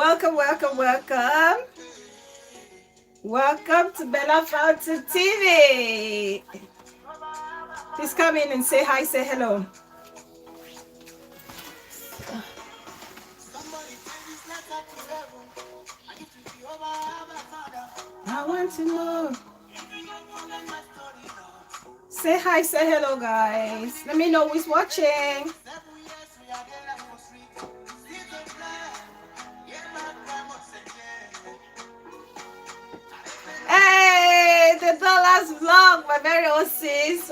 Welcome, welcome, welcome. Welcome to Bella Fountain TV. Please come in and say hi, say hello. I want to know. Say hi, say hello, guys. Let me know who's watching. Hey, the dollars vlog, my very own sis.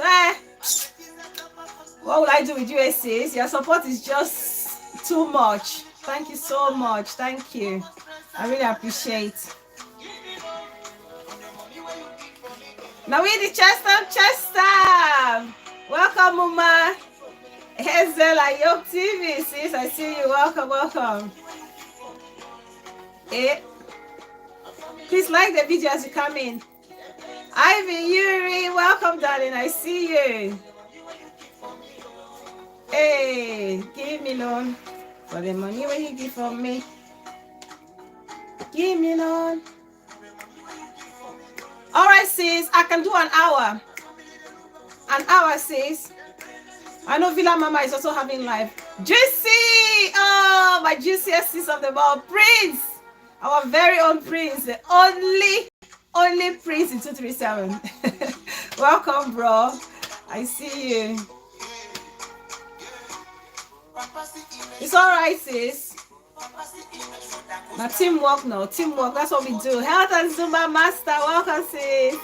What will I do with you, sis? Your support is just too much. Thank you so much. Thank you. I really appreciate. Now we the Chester. Welcome, Mama. Hazel and Yoke TV, sis. I see you. Welcome, welcome. Please like the video as you come in. Ivy, Yuri, welcome, darling. I see you. Hey, give me loan for the money when you give from me. Give me loan. All right, sis. I can do an hour. An hour, sis. I know Villa Mama is also having live. Juicy! Oh, my juiciest sis of them all. Prince! Our very own Prince. The only Prince in 237. Welcome, bro. I see you. It's all right, sis. Now, teamwork now. Teamwork. That's what we do. Health and Zumba Master. Welcome, sis.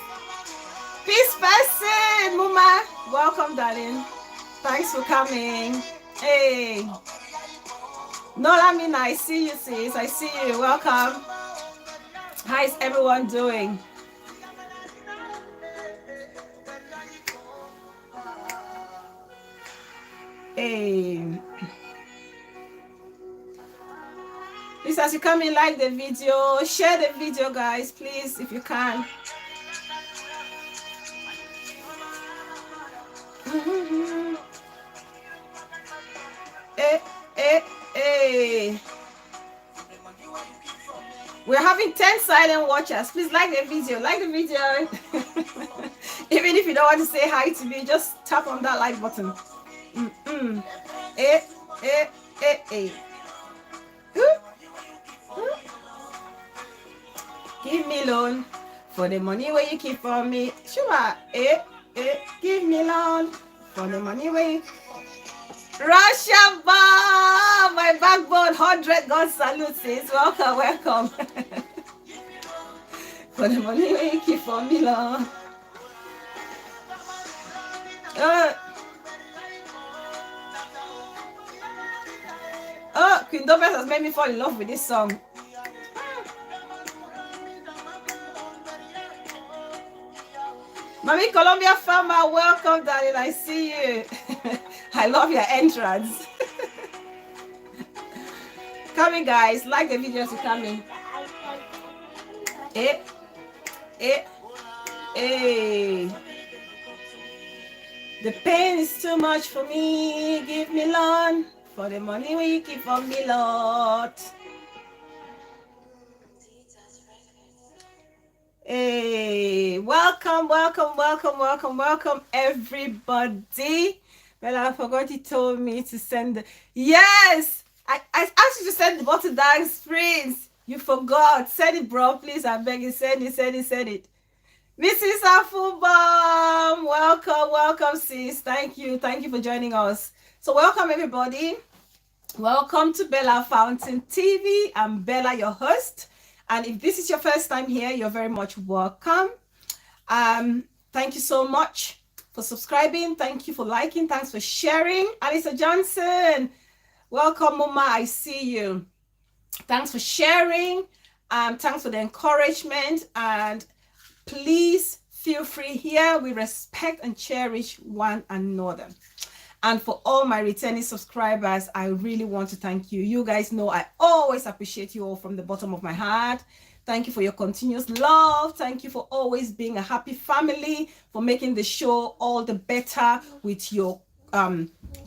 Peace person, Mama. Welcome, darling. Thanks for coming. Hey. Nolamina, I see you, sis. I see you. Welcome. How is everyone doing? Hey. Please, as you come in, like the video, share the video, guys, please, if you can. Hey. We're having 10 silent watchers. Please like the video. Like the video. Even if you don't want to say hi to me, just tap on that like button. Hey. Give me loan for the money where you keep for me. Sure. Give me loan for the money where you... Russia bomb! My backbone, 100 God salute, sis. Welcome. For the money where you keep for me, Lord. Queen Dobes has made me fall in love with this song. Mami Columbia Farmer, welcome, darling. I see you. I love your entrance. Come in, guys. Like the video as you come in. Hey. The pain is too much for me. Give me loan for the money we keep from me, Lord. Hey, welcome, everybody. Well, I forgot you told me to send the... Yes! I asked you to send the bottle dance, Prince. You forgot. Send it, bro. Please, I beg you. Send it. Mrs. Afubam, welcome, sis. Thank you for joining us. So welcome, everybody. Welcome to Bella Fountain TV. I'm Bella, your host. And if this is your first time here, you're very much welcome. Thank you so much for subscribing. Thank you for liking. Thanks for sharing. Alisa Johnson, welcome, Mama. I see you. Thanks for sharing. Thanks for the encouragement. And please feel free here. We respect and cherish one another. And for all my returning subscribers, I really want to thank you. You guys know I always appreciate you all from the bottom of my heart. Thank you for your continuous love. Thank you for always being a happy family, for making the show all the better with your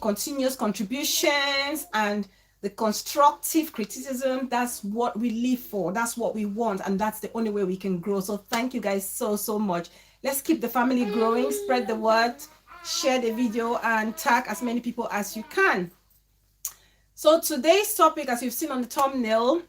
continuous contributions and the constructive criticism. That's what we live for. That's what we want. And that's the only way we can grow. So thank you guys so much. Let's keep the family growing. Spread the word. Share the video and tag as many people as you can. So today's topic, as you've seen on the thumbnail,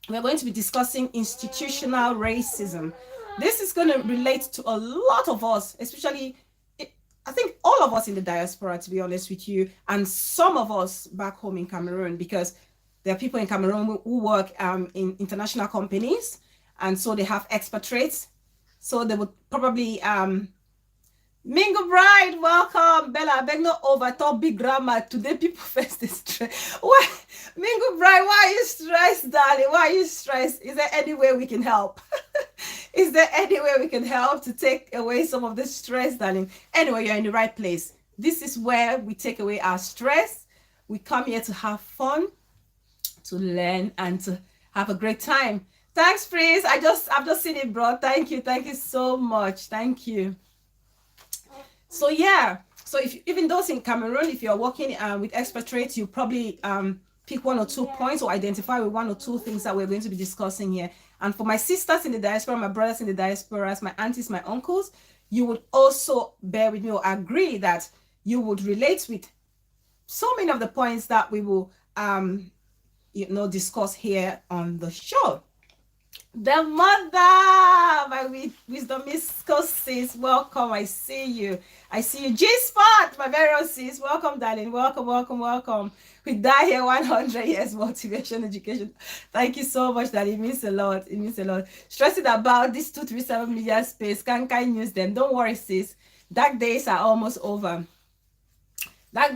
we're going to be discussing institutional racism. This is going to relate to a lot of us, especially, I think all of us in the diaspora, to be honest with you, and some of us back home in Cameroon, because there are people in Cameroon who work in international companies, and so they have expatriates. So they would probably Mingo Bride, welcome. Bella, I beg no overtalk big grammar. Today people face the stress. Why? Mingo Bride, why are you stressed, darling? Why are you stressed? Is there any way we can help? Is there any way we can help to take away some of this stress, darling? Anyway, you're in the right place. This is where we take away our stress. We come here to have fun, to learn, and to have a great time. Thanks, Prince. I've just seen it, bro. Thank you so much. Thank you. So yeah, so if even those in Cameroon, if you're working with expatriates, you probably pick 1 or 2 points or identify with 1 or 2 things that we're going to be discussing here. And for my sisters in the diaspora, my brothers in the diaspora, my aunties, my uncles, you would also bear with me or agree that you would relate with so many of the points that we will discuss here on the show. The mother, my wisdom Miss sis, welcome. I see you. G-Spot, my very own sis. Welcome, darling. Welcome. We die here 100 years motivation education. Thank you so much, darling. It means a lot. Stressing about this 237 media space. Can't use them. Don't worry, sis. Dark days are almost over. Nana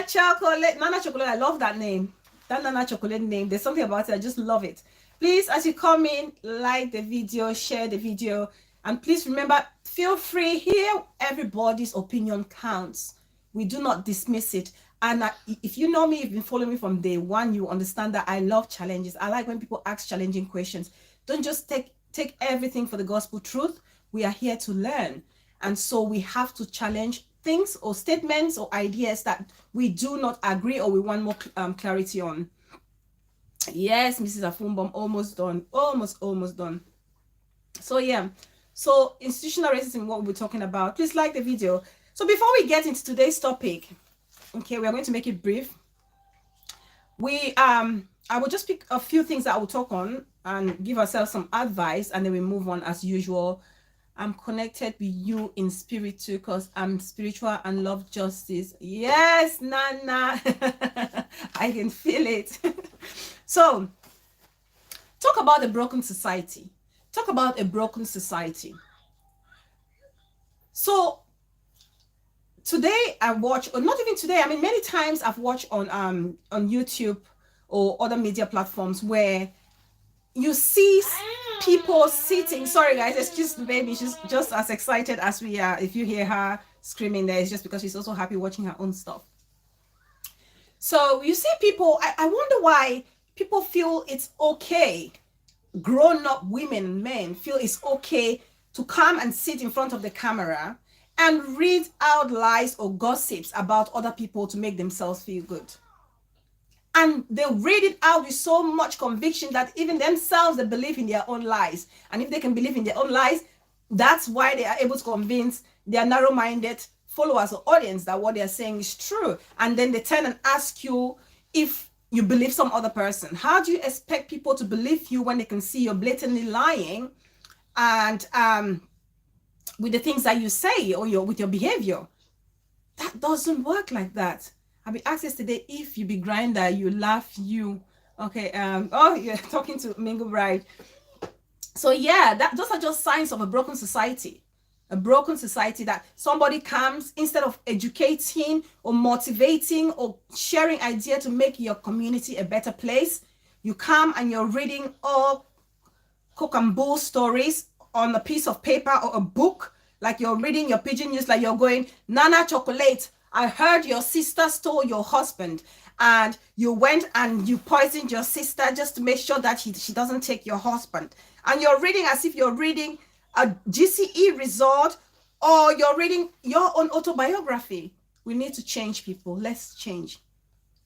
Chocolate. I love that name. That Nana Chocolate name, there's something about it, I just love it. Please, as you come in, like the video, share the video, and please remember, feel free here. Everybody's opinion counts. We do not dismiss it. And if you know me, you've been following me from day one, you understand that I love challenges. I like when people ask challenging questions. Don't just take everything for the gospel truth. We are here to learn. And so we have to challenge things or statements or ideas that we do not agree or we want more clarity on. Yes, Mrs. Afumbom, almost done. Almost done. So yeah, so institutional racism, what we're talking about. Please like the video. So before we get into today's topic, okay, we are going to make it brief. I will just pick a few things that I will talk on and give ourselves some advice, and then we move on as usual. I'm connected with you in spirit too, because I'm spiritual and love justice. Yes, Nana. I can feel it. So, talk about a broken society. So, today I watch, or not even today, I mean, many times I've watched on YouTube or other media platforms where you see people sitting. Sorry guys, excuse the baby, she's just as excited as we are. If you hear her screaming there, it's just because she's also happy watching her own stuff. So you see people, I wonder why people feel it's okay, grown-up women and men feel it's okay to come and sit in front of the camera and read out lies or gossips about other people to make themselves feel good. And they read it out with so much conviction that even themselves, they believe in their own lies. And if they can believe in their own lies, that's why they are able to convince their narrow-minded followers or audience that what they are saying is true. And then they turn and ask you if you believe some other person. How do you expect people to believe you when they can see you're blatantly lying and with the things that you say or with your behavior? That doesn't work like that. I'll be asked yesterday, if you be grinder, you laugh you. Okay, oh, you're talking to Mingo Bride. So yeah, those are just signs of a broken society. A broken society that somebody comes, instead of educating or motivating or sharing idea to make your community a better place, you come and you're reading all cook and bull stories on a piece of paper or a book, like you're reading your pigeon news, like you're going, Nana Chocolate, I heard your sister stole your husband and you went and you poisoned your sister just to make sure that she doesn't take your husband. And you're reading as if you're reading a GCE result or you're reading your own autobiography We need to change, people. Let's change.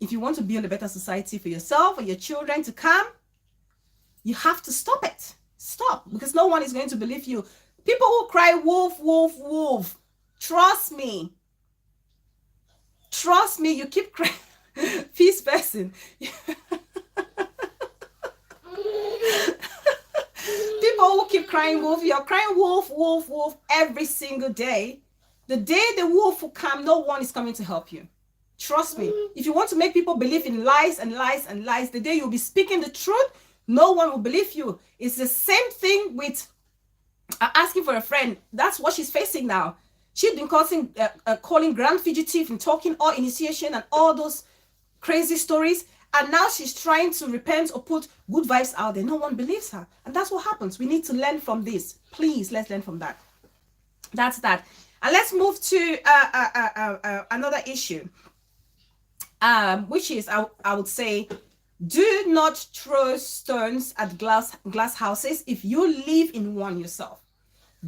If you want to build a better society for yourself or your children to come, you have to stop it. Stop, because no one is going to believe you. People who cry wolf, wolf, wolf, trust me. Trust me, you keep crying. Peace person. People who keep crying wolf, you're crying wolf, wolf, wolf every single day. The day the wolf will come, no one is coming to help you. Trust me. If you want to make people believe in lies and lies and lies, the day you'll be speaking the truth, no one will believe you. It's the same thing with asking for a friend. That's what she's facing now. She's been calling grand fugitive and talking all initiation and all those crazy stories. And now she's trying to repent or put good vibes out there. No one believes her. And that's what happens. We need to learn from this. Please, let's learn from that. That's that. And let's move to another issue, which is, I would say, do not throw stones at glass houses if you live in one yourself.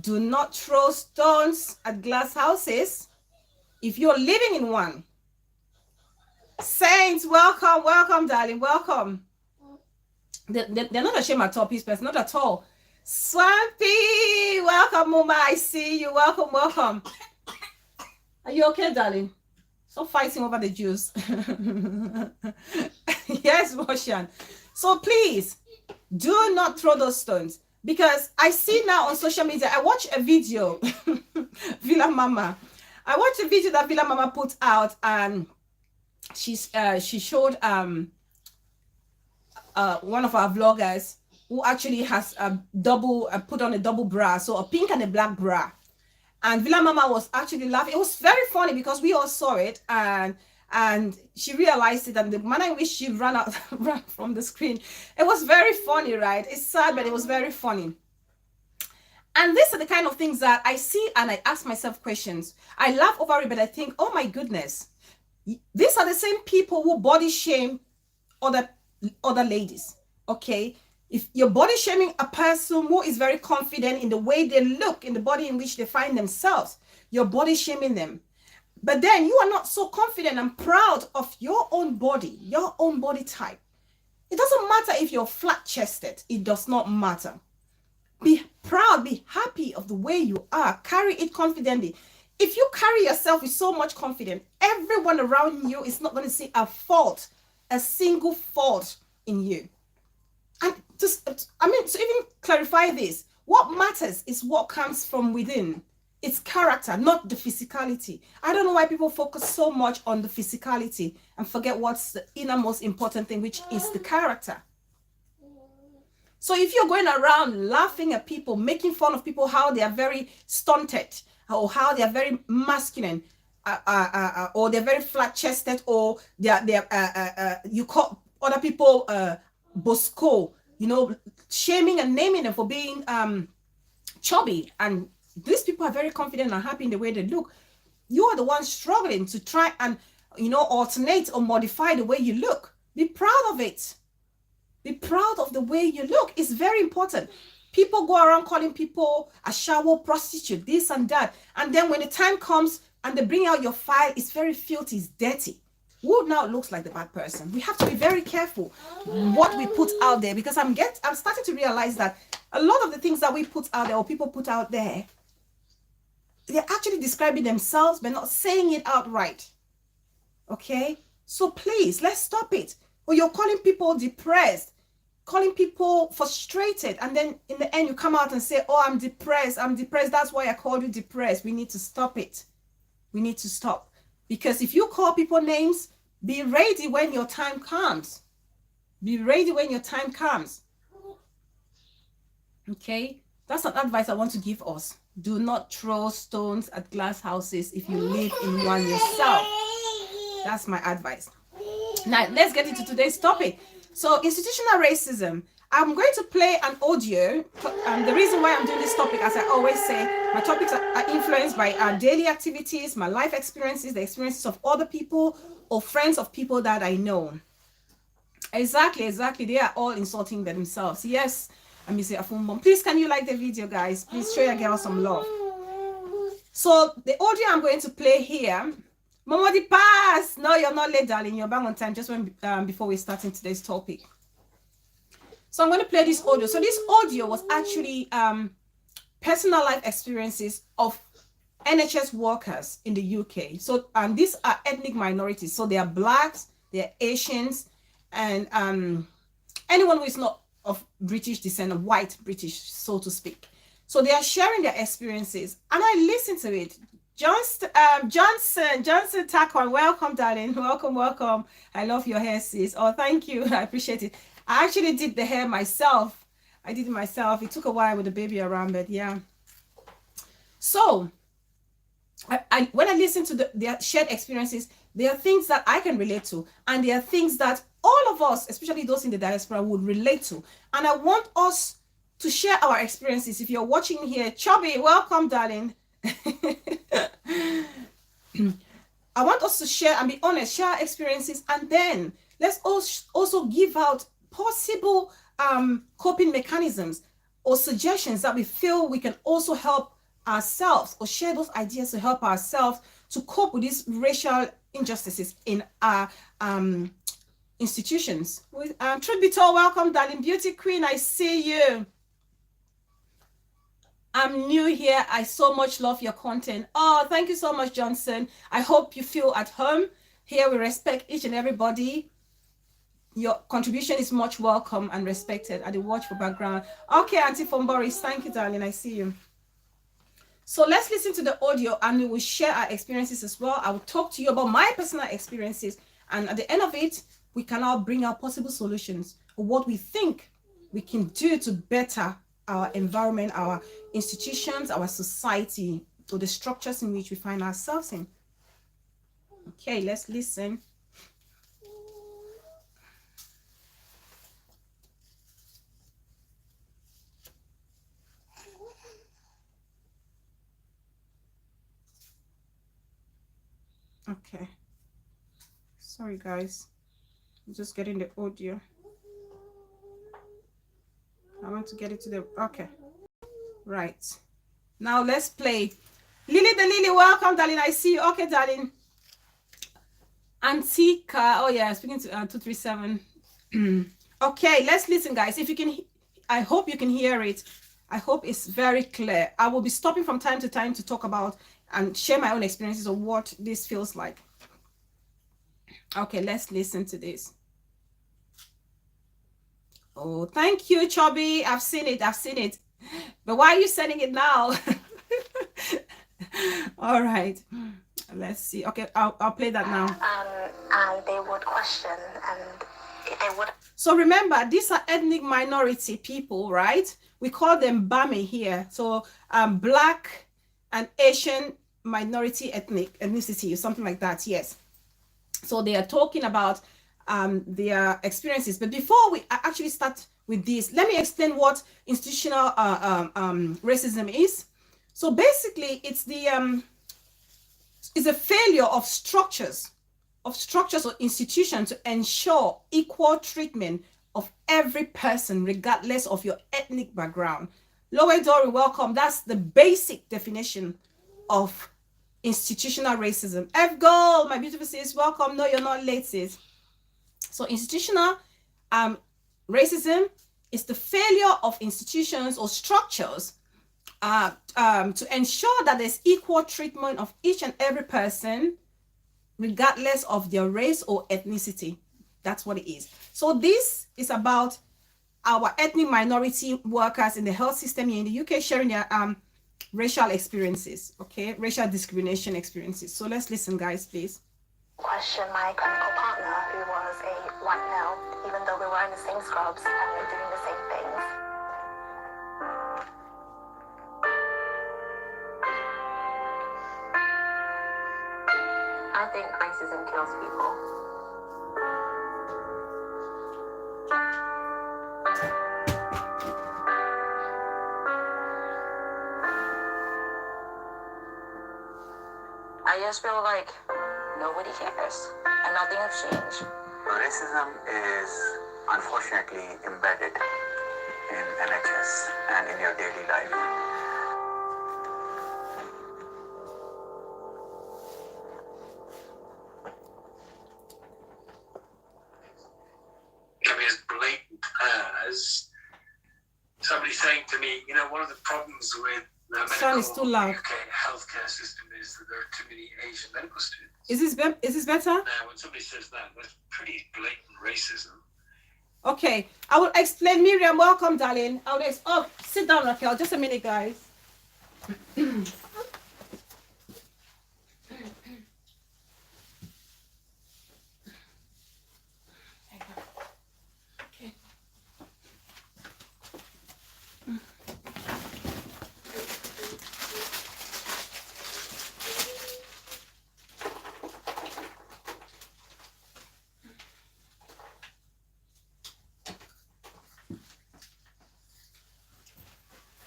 Do not throw stones at glass houses if you're living in one. Saints, welcome, welcome, darling, welcome. They're not ashamed at all, peace person, not at all. Swampy, welcome, Mama, I see you, welcome, welcome. Are you okay, darling? Stop fighting over the Jews. Yes, Russian. So please, do not throw those stones. Because I see now on social media, I watched a video, Villa Mama. I watched a video that Villa Mama put out, and she showed one of our vloggers who actually has a double, put on a double bra, so a pink and a black bra. And Villa Mama was actually laughing. It was very funny because we all saw it, and she realized it, and the manner in which she ran from the screen, it was very funny, right? It's sad, but it was very funny. And these are the kind of things that I see and I ask myself questions. I laugh over it, but I think, oh my goodness, these are the same people who body shame other ladies, okay? If you're body shaming a person who is very confident in the way they look, in the body in which they find themselves, you're body shaming them. But then you are not so confident and proud of your own body type. It doesn't matter if you're flat-chested. It does not matter. Be proud, be happy of the way you are. Carry it confidently. If you carry yourself with so much confidence, everyone around you is not going to see a fault, a single fault in you. And just, to even clarify this, what matters is what comes from within. It's character, not the physicality. I don't know why people focus so much on the physicality and forget what's the inner most important thing, which is the character. So if you're going around laughing at people, making fun of people, how they are very stunted, or how they are very masculine, or they're very flat-chested, or you call other people bosco, you know, shaming and naming them for being chubby, and these people are very confident and happy in the way they look. You are the one struggling to try and, you know, alternate or modify the way you look. Be proud of it. Be proud of the way you look. It's very important. People go around calling people a shower prostitute, this and that. And then when the time comes and they bring out your file, it's very filthy, it's dirty. Who now looks like the bad person? We have to be very careful what we put out there, because I'm starting to realize that a lot of the things that we put out there or people put out there, they're actually describing themselves but not saying it outright. Okay? So please, let's stop it. Or you're calling people depressed, calling people frustrated, and then in the end you come out and say, oh, I'm depressed, that's why I called you depressed. We need to stop it. We need to stop. Because if you call people names, be ready when your time comes. Be ready when your time comes. Okay? That's an advice I want to give us. Do not throw stones at glass houses if you live in one yourself. That's my advice. Now, let's get into today's topic. So, institutional racism. I'm going to play an audio. The reason why I'm doing this topic, as I always say, my topics are influenced by our daily activities, my life experiences, the experiences of other people or friends of people that I know. Exactly. They are all insulting themselves. Yes, I'm Mr. Afumbom. Please, can you like the video, guys? Please show your girl some love. So, the audio I'm going to play here, Momodi pass. No, you're not late, darling. You're back on time. Just when before we start into today's topic. So I'm going to play this audio. So this audio was actually personal life experiences of NHS workers in the UK. So these are ethnic minorities. So they are blacks, they are Asians, and anyone who is not of British descent, of white British, so to speak. So they are sharing their experiences, and I listened to it. Johnson Takwan, welcome, darling. Welcome. I love your hair, sis. Oh, thank you. I appreciate it. I actually did the hair myself. I did it myself. It took a while with the baby around, but yeah. So when I listen to their shared experiences, there are things that I can relate to, and there are things that all of us, especially those in the diaspora, would relate to. And I want us to share our experiences. If you're watching here, Chubby, welcome, darling. I want us to share and be honest, share our experiences, and then let's also give out possible coping mechanisms or suggestions that we feel we can also help ourselves, or share those ideas to help ourselves to cope with these racial injustices in our institutions. Truth be told, welcome, darling. Beauty queen, I see you. I'm new here. I so much love your content. Oh, thank you so much, Johnson. I hope you feel at home. Here we respect each and everybody. Your contribution is much welcome and respected. I did watch for background. Okay, Auntie from Boris. Thank you, darling. I see you. So let's listen to the audio, and we will share our experiences as well. I will talk to you about my personal experiences. And at the end of it, we can now bring out possible solutions or what we think we can do to better our environment, our institutions, our society, or the structures in which we find ourselves in. Okay, let's listen. Okay. Sorry, guys. I'm just getting the audio. I want to get it to the... Okay. Right. Now let's play. Lily the Lily, welcome, darling. I see you. Okay, darling. Antika. Oh, yeah. Speaking to 237. Okay, let's listen, guys. If you can... I hope you can hear it. I hope it's very clear. I will be stopping from time to time to talk about and share my own experiences of what this feels like. Okay, let's listen to this. Oh, thank you, Chubby. I've seen it. But why are you sending it now? All right. Let's see. Okay, I'll play that now. And they would question, and they would... So remember, these are ethnic minority people, right? We call them BAME here. So Black and Asian minority ethnicity or something like that. Yes. So they are talking about their experiences. But before we actually start with this, let me explain what institutional racism is. So basically, it's a failure of structures or institutions to ensure equal treatment of every person, regardless of your ethnic background. Lowe Dory, welcome. That's the basic definition of institutional racism. F Gold, my beautiful sis, welcome. No, you're not late, sis. So institutional racism is the failure of institutions or structures to ensure that there's equal treatment of each and every person, regardless of their race or ethnicity. That's what it is. So this is about our ethnic minority workers in the health system here in the UK sharing their racial experiences, okay? Racial discrimination experiences. So let's listen, guys, please. Question my clinical partner, who was a white male, even though we were in the same scrubs and we were doing the same things. I think racism kills people. I just feel like nobody cares and nothing has changed. Racism is unfortunately embedded in NHS and in your daily life. was somebody saying to me, you know, one of the problems with the Sound is too loud. UK healthcare system is that there are too many Asian medical students. Is this better? Now, when somebody says that, that's pretty blatant racism. Okay, I will explain. Miriam, welcome, darling. Oh, sit down, Raquel. Just a minute, guys.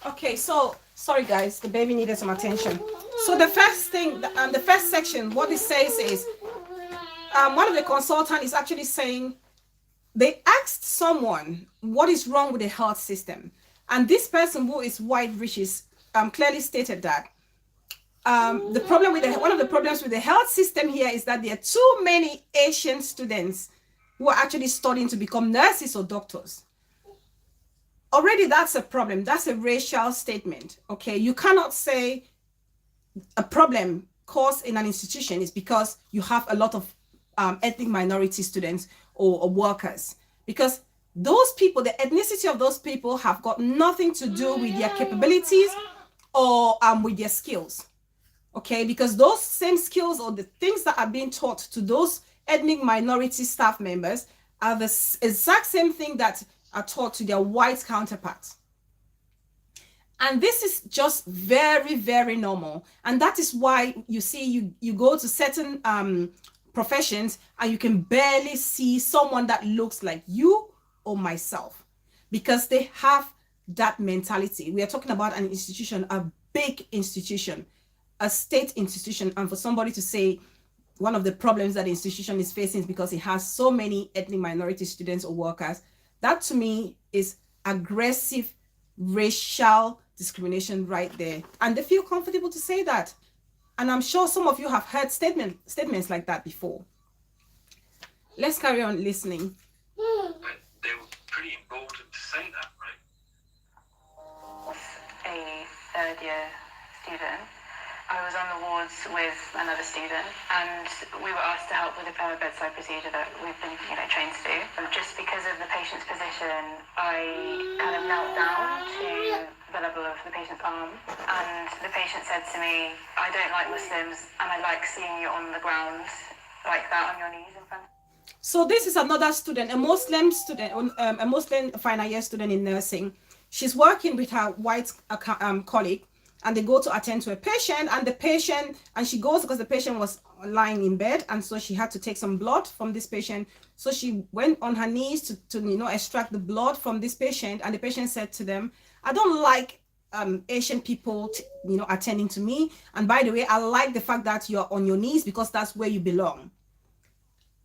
Okay, so sorry guys, the baby needed some attention. So the first thing, the first section, what it says is, one of the consultants is actually saying, they asked someone what is wrong with the health system, and this person who is white British clearly stated that the problem with one of the problems with the health system here is that there are too many Asian students who are actually studying to become nurses or doctors. Already that's a problem. That's a racial statement. Okay, you cannot say a problem caused in an institution is because you have a lot of ethnic minority students or workers, because those people, the ethnicity of those people have got nothing to do with their capabilities or with their skills. Okay, because those same skills or the things that are being taught to those ethnic minority staff members are the exact same thing that are taught to their white counterparts. And this is just very, very normal. And that is why you see you go to certain professions and you can barely see someone that looks like you or myself, because they have that mentality. We are talking about an institution, a big institution, a state institution, and for somebody to say one of the problems that the institution is facing is because it has so many ethnic minority students or workers, that to me is aggressive racial discrimination right there. And they feel comfortable to say that. And I'm sure some of you have heard statements like that before. Let's carry on listening. But they were pretty emboldened to say that, right? A third year student, I was on the wards with another student, and we were asked to help with a bedside procedure that we've been, trained to do. And just because of the patient's position, I kind of knelt down to the level of the patient's arm, and the patient said to me, "I don't like Muslims, and I like seeing you on the ground like that on your knees in front." So this is another student, a Muslim student, a Muslim final year student in nursing. She's working with her white colleague, and they go to attend to a patient, and she goes because the patient was lying in bed, and so she had to take some blood from this patient. So she went on her knees to extract the blood from this patient, and the patient said to them, "I don't like Asian people attending to me, and by the way, I like the fact that you're on your knees because that's where you belong."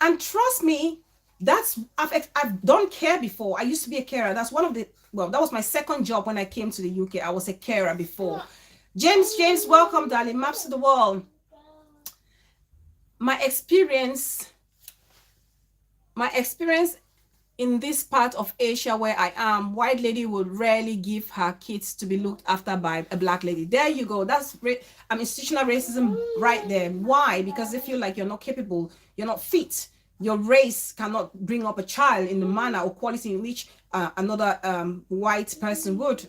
And trust me, I've done care before. I used to be a carer. That's that was my second job when I came to the UK. I was a carer before. James, welcome, darling. Maps to the world. My experience in this part of Asia where I am, white lady would rarely give her kids to be looked after by a black lady. There you go. That's institutional racism right there. Why? Because they feel like you're not capable, you're not fit. Your race cannot bring up a child in the manner or quality in which another white person would,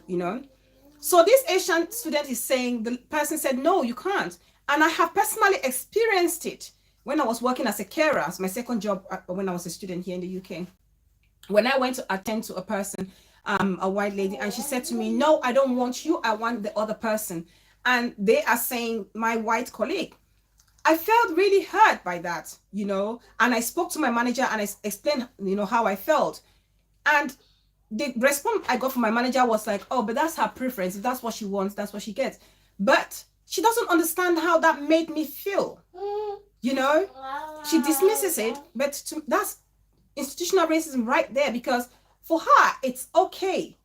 So this Asian student is saying, the person said, "No, you can't." And I have personally experienced it when I was working as a carer, as my second job when I was a student here in the UK. When I went to attend to a person, a white lady, and she said to me, "No, I don't want you, I want the other person." And they are saying, my white colleague. I felt really hurt by that, and I spoke to my manager and I explained, how I felt. And the response I got from my manager was like, "Oh, but that's her preference. If that's what she wants, that's what she gets." But she doesn't understand how that made me feel. She dismisses it, but that's institutional racism right there, because for her, it's okay.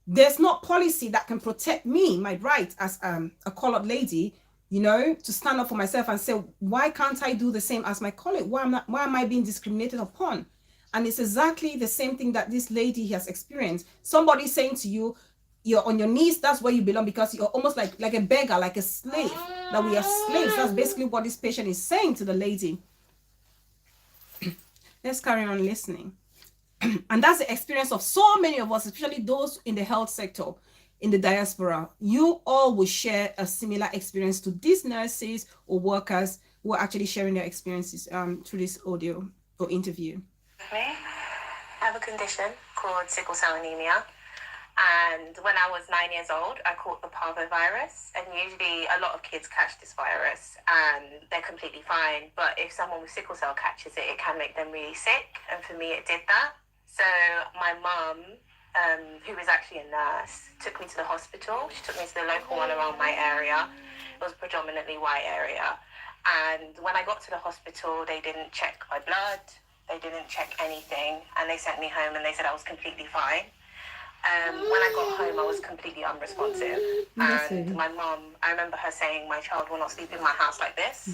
There's not policy that can protect me, my right as a colored lady, to stand up for myself and say, why can't I do the same as my colleague? Why am I being discriminated upon? And it's exactly the same thing that this lady has experienced. Somebody saying to you, you're on your knees, that's where you belong, because you're almost like a beggar, like a slave, that we are slaves. That's basically what this patient is saying to the lady. Let's carry on listening. And that's the experience of so many of us, especially those in the health sector, in the diaspora. You all will share a similar experience to these nurses or workers who are actually sharing their experiences through this audio or interview. Me, I have a condition called sickle cell anemia. And when I was 9 years old, I caught the parvovirus. And usually a lot of kids catch this virus and they're completely fine. But if someone with sickle cell catches it, it can make them really sick. And for me, it did that. So my mum, who was actually a nurse, took me to the hospital. She took me to the local one around my area. It was a predominantly white area. And when I got to the hospital, they didn't check my blood. They didn't check anything. And they sent me home and they said I was completely fine. When I got home, I was completely unresponsive. And my mum, I remember her saying, my child will not sleep in my house like this.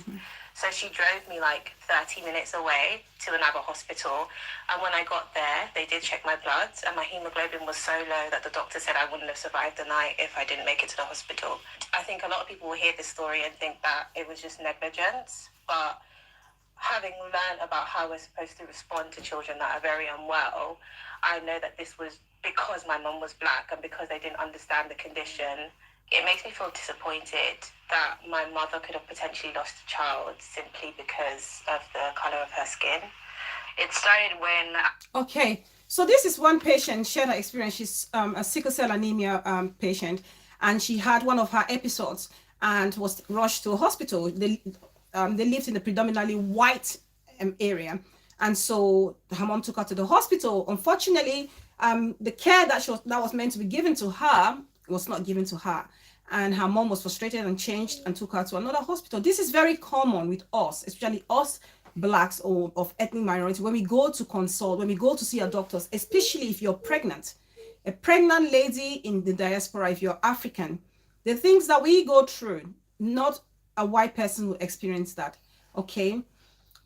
So she drove me like 30 minutes away to another hospital. And when I got there, they did check my blood and my hemoglobin was so low that the doctor said I wouldn't have survived the night if I didn't make it to the hospital. I think a lot of people will hear this story and think that it was just negligence, but having learned about how we're supposed to respond to children that are very unwell, I know that this was because my mum was black and because they didn't understand the condition. It makes me feel disappointed that my mother could have potentially lost a child simply because of the colour of her skin. It started when... Okay, so this is one patient shared her experience. She's a sickle cell anemia patient, and she had one of her episodes and was rushed to a hospital. They lived in a predominantly white area, and so her mom took her to the hospital. Unfortunately, the care that was meant to be given to her was not given to her, and her mom was frustrated and changed and took her to another hospital. This is very common with us, especially us blacks or of ethnic minority. When we go to consult, when we go to see our doctors, especially if you're pregnant, a pregnant lady in the diaspora, if you're African, the things that we go through, not a white person will experience that. Okay,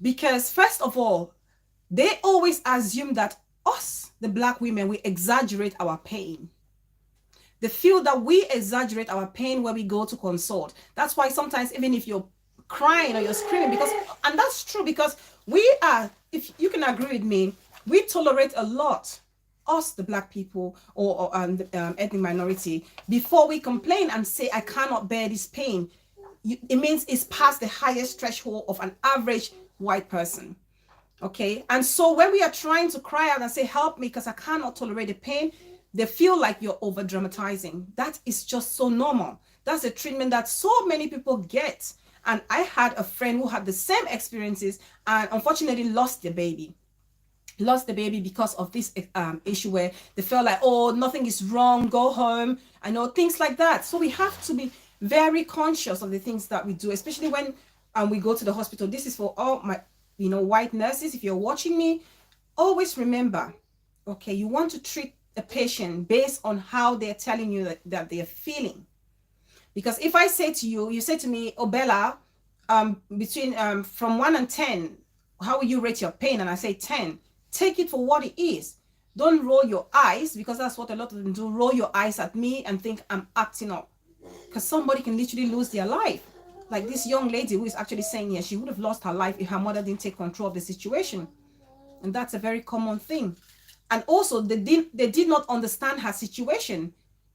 because first of all, they always assume that us, the black women, we exaggerate our pain. They feel that we exaggerate our pain when we go to consult. That's why sometimes even if you're crying or you're screaming, and that's true, because we are, if you can agree with me, we tolerate a lot, us the black people or ethnic minority, before we complain and say I cannot bear this pain. It means it's past the highest threshold of an average white person. Okay, and so when we are trying to cry out and say help me because I cannot tolerate the pain, they feel like you're over dramatizing. That is just so normal. That's a treatment that so many people get. And I had a friend who had the same experiences and unfortunately lost the baby because of this issue where they felt like, oh, nothing is wrong, go home, I know, things like that. So we have to be very conscious of the things that we do, especially when we go to the hospital. This is for all my white nurses. If you're watching me, always remember, okay, you want to treat a patient based on how they're telling you that they're feeling. Because if I say to you, you say to me, oh Bella, between from 1 and 10, how will you rate your pain? And I say 10. Take it for what it is. Don't roll your eyes, because that's what a lot of them do. Roll your eyes at me and think I'm acting up, because somebody can literally lose their life. Like this young lady who is actually saying here, she would have lost her life if her mother didn't take control of the situation. And that's a very common thing. And also they did not understand her situation,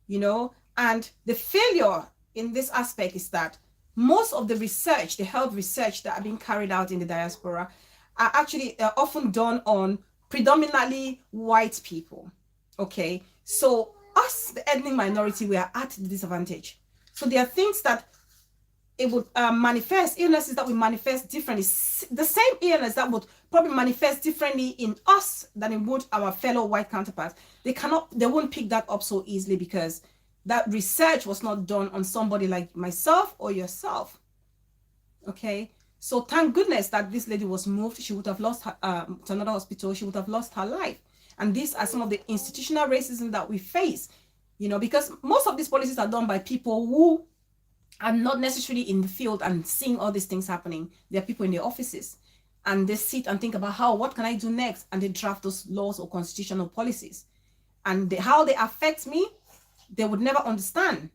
and the failure in this aspect is that most of the research, the health research that are being carried out in the diaspora are actually often done on predominantly white people. Okay, so us, the ethnic minority, we are at the disadvantage. So there are things that it would manifest, illnesses that will manifest differently. The same illness that would probably manifest differently in us than it would our fellow white counterparts. They won't pick that up so easily because that research was not done on somebody like myself or yourself. Okay, so thank goodness that this lady was moved. She would have lost her to another hospital. She would have lost her life. And these are some of the institutional racism that we face, because most of these policies are done by people who are not necessarily in the field and seeing all these things happening. There are people in the offices. and they sit and think about what can I do next, and they draft those laws or constitutional policies, and how they affect me, they would never understand.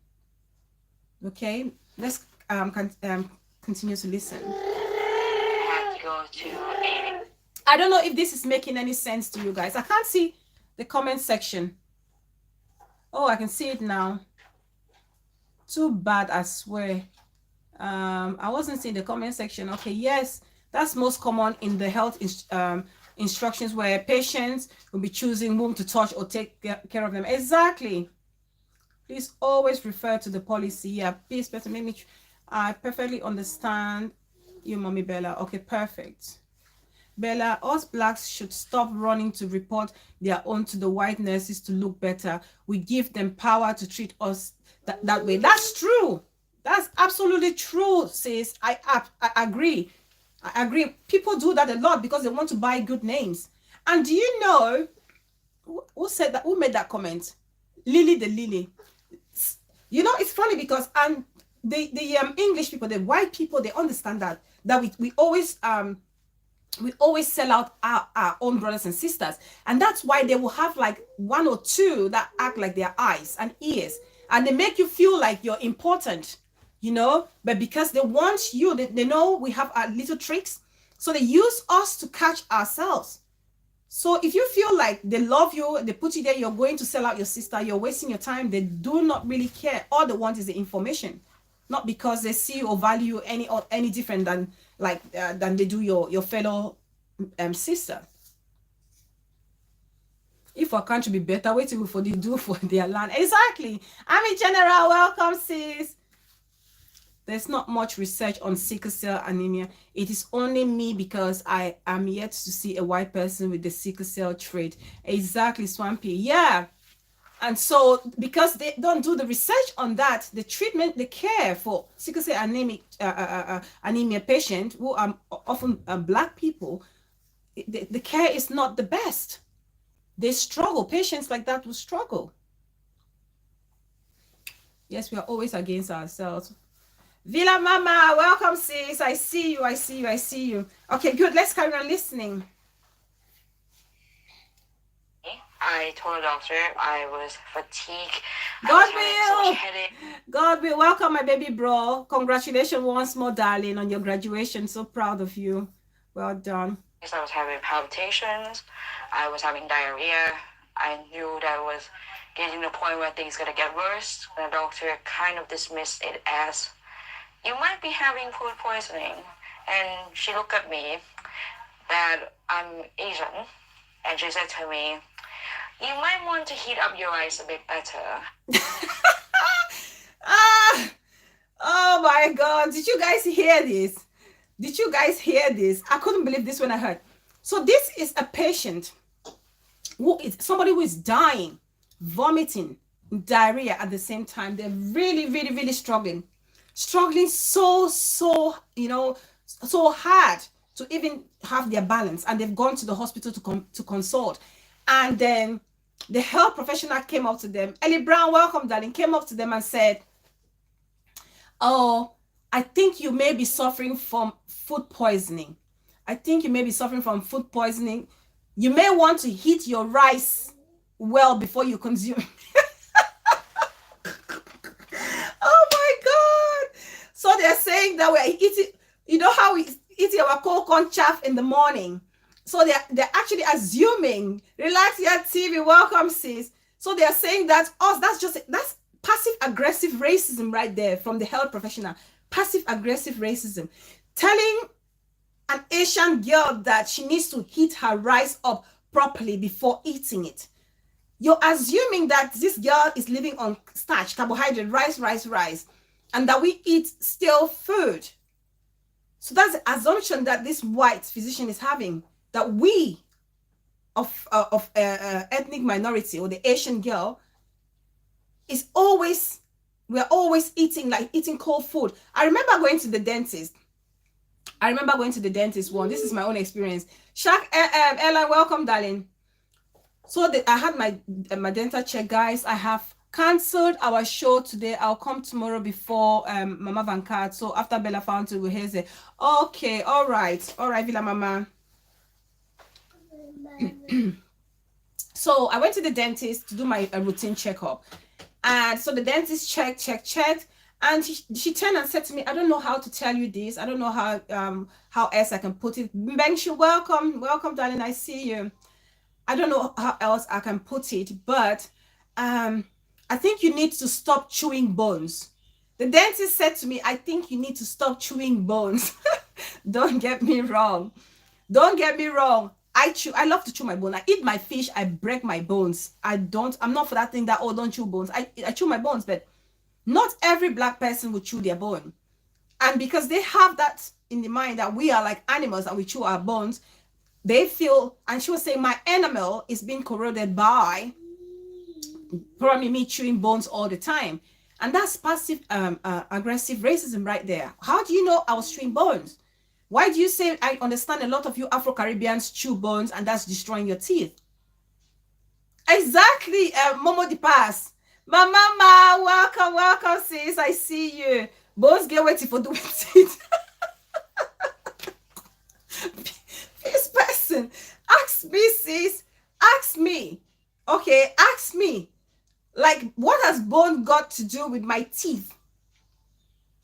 Okay, let's continue to listen. I had to go to a... I don't know if this is making any sense to you guys. I can't see the comment section. Oh, I can see it now. Too bad, I swear. I wasn't seeing the comment section. Okay, yes, that's most common in the health instructions, where patients will be choosing whom to touch or take care of them. Exactly. Please always refer to the policy. Yeah, please, I perfectly understand you, Mommy Bella. Okay, perfect. Bella, us blacks should stop running to report their own to the white nurses to look better. We give them power to treat us that way. That's true. That's absolutely true, sis. I agree. I agree. People do that a lot because they want to buy good names. And do you know who said that? Who made that comment? Lily the Lily. You know, it's funny because the English people, the white people, they understand that we always sell out our own brothers and sisters, and that's why they will have like one or two that act like their eyes and ears, and they make you feel like you're important, you know. But because they want you, they know we have our little tricks, so they use us to catch ourselves. So if you feel like they love you, they put you there, you're going to sell out your sister, you're wasting your time, they do not really care. All they want is the information, not because they see or value any different than than they do your fellow sister. If our country be better, waiting for they do for their land. Exactly. I'm in general. Welcome, sis. There's not much research on sickle cell anemia. It is only me because I am yet to see a white person with the sickle cell trait. Exactly, Swampy. Yeah. And so because they don't do the research on that, the treatment, the care for sickle cell anemia patients, who are often black people, the care is not the best. They struggle. Patients like that will struggle. Yes, we are always against ourselves. Villa Mama, welcome, sis. I see you. Okay, good. Let's carry on listening. I told the doctor I was fatigued. God will. Welcome, my baby bro. Congratulations once more, darling, on your graduation. So proud of you. Well done. I was having palpitations. I was having diarrhea. I knew that I was getting to the point where things gonna get worse. The doctor kind of dismissed it as, you might be having food poisoning. And she looked at me that I'm Asian, and she said to me, you might want to heat up your rice a bit better. Oh my God. Did you guys hear this? I couldn't believe this when I heard. So this is a patient somebody who is dying, vomiting, diarrhea at the same time. They're really, really, really struggling so, you know, so hard to even have their balance. And they've gone to the hospital to consult. And then the health professional came up to them. Ellie Brown, welcome, darling, came up to them and said, oh, I think you may be suffering from food poisoning. You may want to heat your rice well before you consume. Oh my God. So they're saying that we're eating, you know how we eat our cold corn chaff in the morning. So they're actually assuming, relax your TV, welcome, sis. So they're saying that that's passive aggressive racism right there from the health professional. Passive aggressive racism. Telling an Asian girl that she needs to heat her rice up properly before eating it. You're assuming that this girl is living on starch, carbohydrate, rice, and that we eat stale food. So that's the assumption that this white physician is having, that we of ethnic minority or the Asian girl we're always eating cold food. I remember going to the dentist. This is my own experience. Shaq, Ella, welcome, darling. So I had my dental check, guys. I have cancelled our show today. I'll come tomorrow before Mama Vancat. So after Bella Fountain, we'll hear say, okay, all right, Villa Mama. So I went to the dentist to do my routine checkup, and so the dentist checked, and she turned and said to me, I don't know how to tell you this. I don't know how else I can put it. Bengshu, welcome, darling. I see you. I don't know how else I can put it, but I think you need to stop chewing bones. The dentist said to me, I think you need to stop chewing bones. Don't get me wrong. I love to chew my bone. I eat my fish, I break my bones. I'm not for that thing that, oh, don't chew bones. I chew my bones, but not every black person will chew their bone. And because they have that in the mind that we are like animals and we chew our bones, they feel, and she was saying my enamel is being corroded by probably me chewing bones all the time. And that's passive aggressive racism right there. How do you know I was chewing bones? Why do you say, I understand a lot of you Afro-Caribbeans chew bones and that's destroying your teeth? Exactly, Momo the Pass. Mama, welcome, sis. I see you. Bones get waiting for doing it. This person, ask me, sis. Ask me. Okay, ask me. Like, what has bone got to do with my teeth?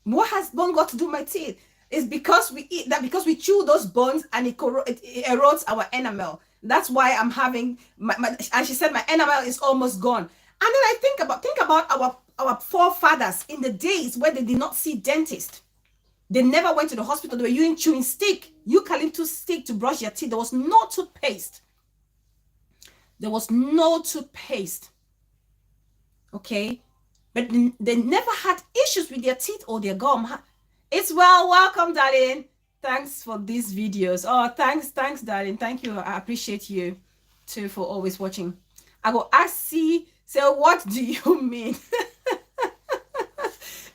What has bone got to do with my teeth? It's because we eat that, because we chew those bones and it erodes our enamel. That's why I'm having and she said my enamel is almost gone. And then I think about our forefathers in the days where they did not see dentists. They never went to the hospital. They were using chewing stick, eucalyptus stick to brush your teeth. There was no toothpaste. Okay, but they never had issues with their teeth or their gum. It's welcome, darling. Thanks for these videos. Oh, thanks, darling. Thank you. I appreciate you too for always watching. I go ask C, say, what do you mean?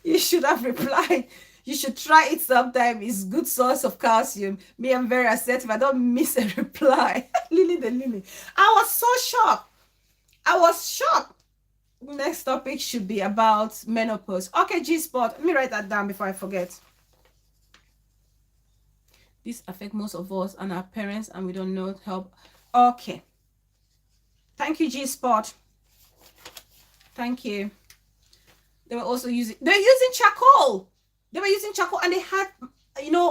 You should have replied. You should try it sometime. It's good source of calcium. Me, I'm very assertive. I don't miss a reply. Lily the Lily. I was so shocked. Next topic should be about menopause. Okay, G-spot. Let me write that down before I forget. This affects most of us and our parents, and we don't know help. Okay. Thank you, G-spot. Thank you. They're using charcoal. And they had,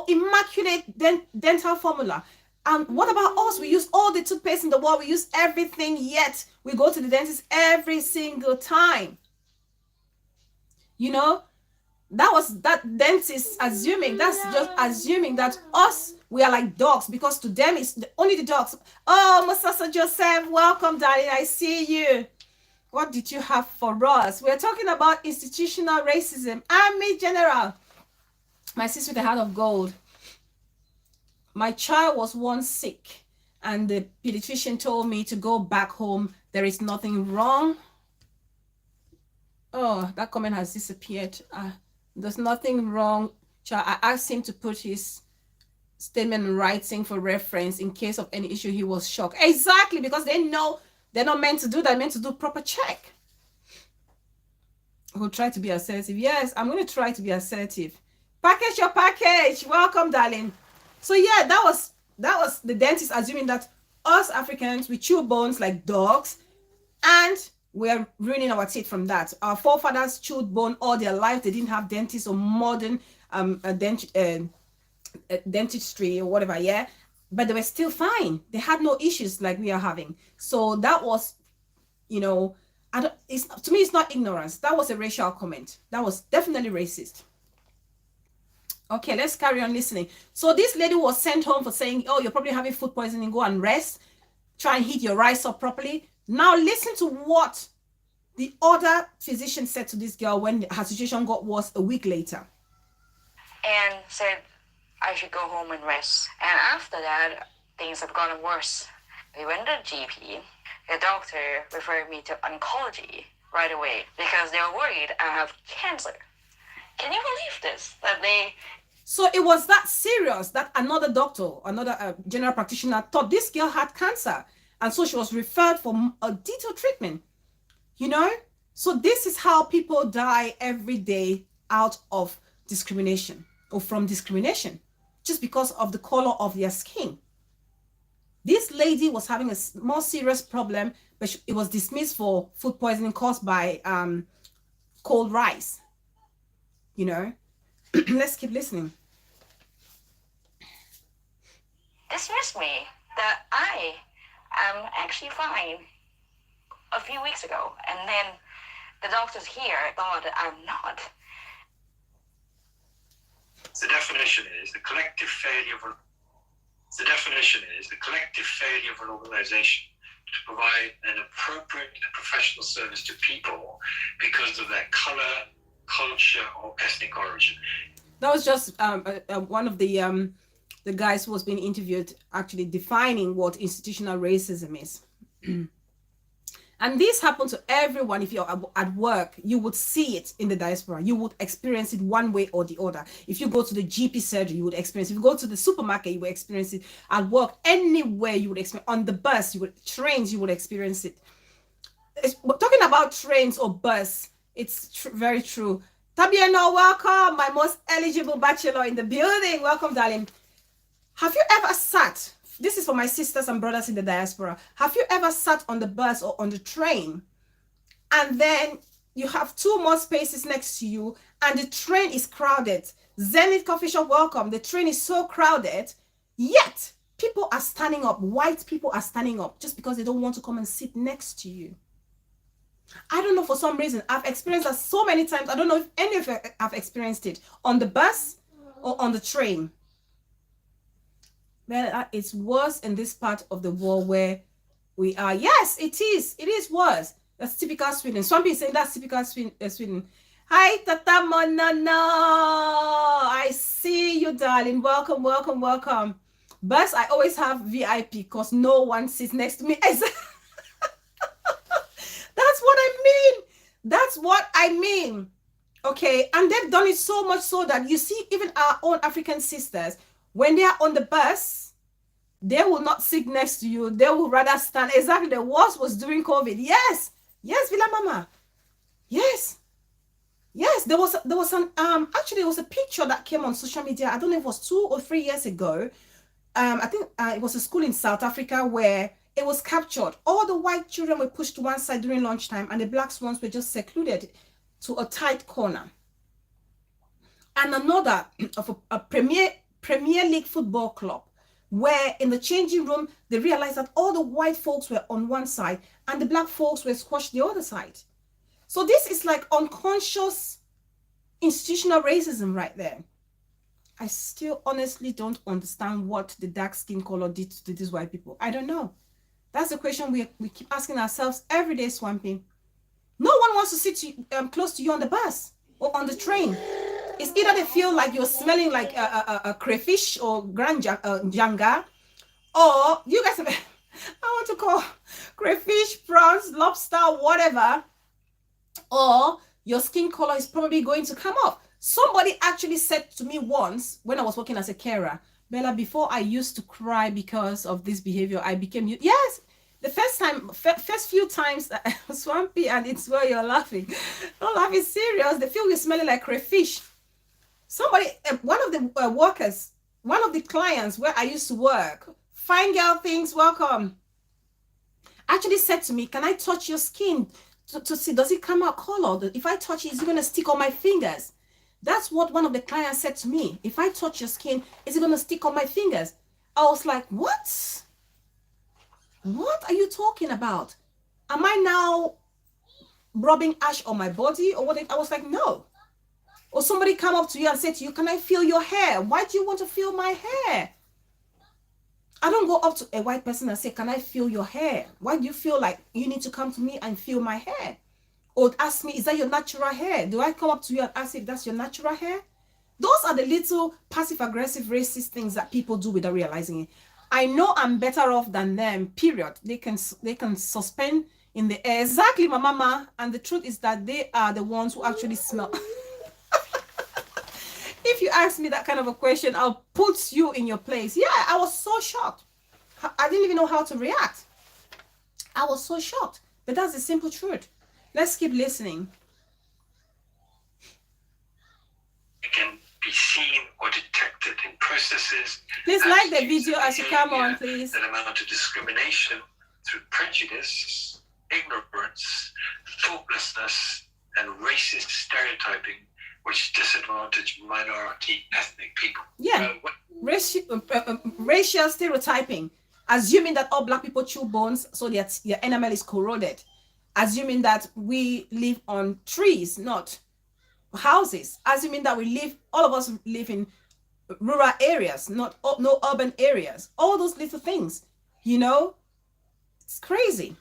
immaculate dental formula. And what about us? We use all the toothpaste in the world. We use everything, yet we go to the dentist every single time. That dentist assuming, that's just assuming that us, we are like dogs, because to them it's only the dogs. Oh, Masasa Joseph, welcome, darling. I see you. What did you have for us? We're talking about institutional racism. Army General. My sister with a heart of gold. My child was once sick and the pediatrician told me to go back home. There is nothing wrong. Oh, that comment has disappeared. There's nothing wrong. I asked him to put his statement in writing for reference in case of any issue. He was shocked. Exactly, because they know they're not meant to do that. They're meant to do proper check. Who try to be assertive? Yes, I'm going to try to be assertive. Package your package. Welcome, darling. So yeah, that was the dentist assuming that us Africans, we chew bones like dogs, and we're ruining our teeth from that. Our forefathers chewed bone all their life. They didn't have dentists or modern dentistry or whatever, yeah, but they were still fine. They had no issues like we are having. So that was, to me, it's not ignorance. That was a racial comment. That was definitely racist. Okay, let's carry on listening. So this lady was sent home for saying, oh, you're probably having food poisoning, go and rest, try and heat your rice up properly. Now listen to what the other physician said to this girl when her situation got worse a week later. And said I should go home and rest. And after that, things have gotten worse. We went to the GP. The doctor referred me to oncology right away because they were worried I have cancer. Can you believe this? So it was that serious that another doctor, another general practitioner thought this girl had cancer. And so she was referred for a detailed treatment. So this is how people die every day out of discrimination or from discrimination, just because of the color of their skin. This lady was having a more serious problem, but it was dismissed for food poisoning caused by cold rice. You know, let's keep listening. Dismissed me that I am actually fine a few weeks ago, and then the doctors here thought that I'm not. The definition is the collective failure of an organization to provide an appropriate and professional service to people because of their color, culture, or ethnic origin. That was just one of the guys who was being interviewed actually defining what institutional racism is. And this happens to everyone. If you're at work, you would see it in the diaspora. You would experience it one way or the other. If you go to the GP surgery, you would experience it. If you go to the supermarket, you would experience it. At work, anywhere you would experience. On the bus, trains, you would experience it. Talking about trains or bus, it's very true. Tabiano, welcome, my most eligible bachelor in the building. Welcome, darling. Have you ever sat? This is for my sisters and brothers in the diaspora. Have you ever sat on the bus or on the train and then you have two more spaces next to you and the train is crowded? Zenith Coffee Shop, welcome. The train is so crowded, yet people are standing up. White people are standing up just because they don't want to come and sit next to you. I don't know, for some reason, I've experienced that so many times. I don't know if any of you have experienced it on the bus or on the train. Well, it's worse in this part of the world where we are. Yes, it is. It is worse. That's typical Sweden. Some people saying that's typical Sweden. Hi, Tata Monano. I see you, darling. Welcome, welcome, welcome. Bus, I always have VIP because no one sits next to me. That's what I mean. That's what I mean. Okay, and they've done it so much so that you see even our own African sisters, when they are on the bus, they will not sit next to you. They will rather stand. Exactly. The worst was during COVID. Yes. Yes, Villa Mama. Yes. Yes. There was an actually it was a picture that came on social media. I don't know if it was 2 or 3 years ago. I think it was a school in South Africa where it was captured. All the white children were pushed to one side during lunchtime and the black ones were just secluded to a tight corner. And another of a Premier League football club, where in the changing room, they realized that all the white folks were on one side and the black folks were squashed the other side. So this is like unconscious institutional racism right there. I still honestly don't understand what the dark skin color did to these white people. I don't know. That's the question we keep asking ourselves every day, Swampy. No one wants to sit close to you on the bus or on the train. It's either they feel like you're smelling like a crayfish or grand janga, or you guys, I want to call crayfish, prawns, lobster, whatever, or your skin color is probably going to come off. Somebody actually said to me once when I was working as a carer, Bella, before I used to cry because of this behavior, I became, yes, the first few times, Swampy, and it's where you're laughing. Don't laugh, it's serious. They feel you're smelling like crayfish. Somebody, one of the workers, one of the clients where I used to work, fine girl things, welcome, actually said to me, can I touch your skin to see, does it come out colored? If I touch it, is it going to stick on my fingers? That's what one of the clients said to me. If I touch your skin, is it going to stick on my fingers? I was like, what? What are you talking about? Am I now rubbing ash on my body or what? I was like, no. Or somebody come up to you and say to you, can I feel your hair? Why do you want to feel my hair? I don't go up to a white person and say, can I feel your hair? Why do you feel like you need to come to me and feel my hair? Or ask me, is that your natural hair? Do I come up to you and ask if that's your natural hair? Those are the little passive-aggressive racist things that people do without realizing it. I know I'm better off than them, period. They can suspend in the air. Exactly, my mama. And the truth is that they are the ones who actually smell. If you ask me that kind of a question, I'll put you in your place. Yeah, I was so shocked. I didn't even know how to react. I was so shocked. But that's the simple truth. Let's keep listening. It can be seen or detected in processes. Please like the attitudes, video and as you come on, behavior please. That amount to discrimination through prejudice, ignorance, thoughtlessness, and racist stereotyping, which disadvantage minority ethnic people. Yeah, racial stereotyping, assuming that all black people chew bones so that your enamel is corroded, assuming that we live on trees, not houses, assuming that all of us live in rural areas, no urban areas, all those little things, you know, it's crazy.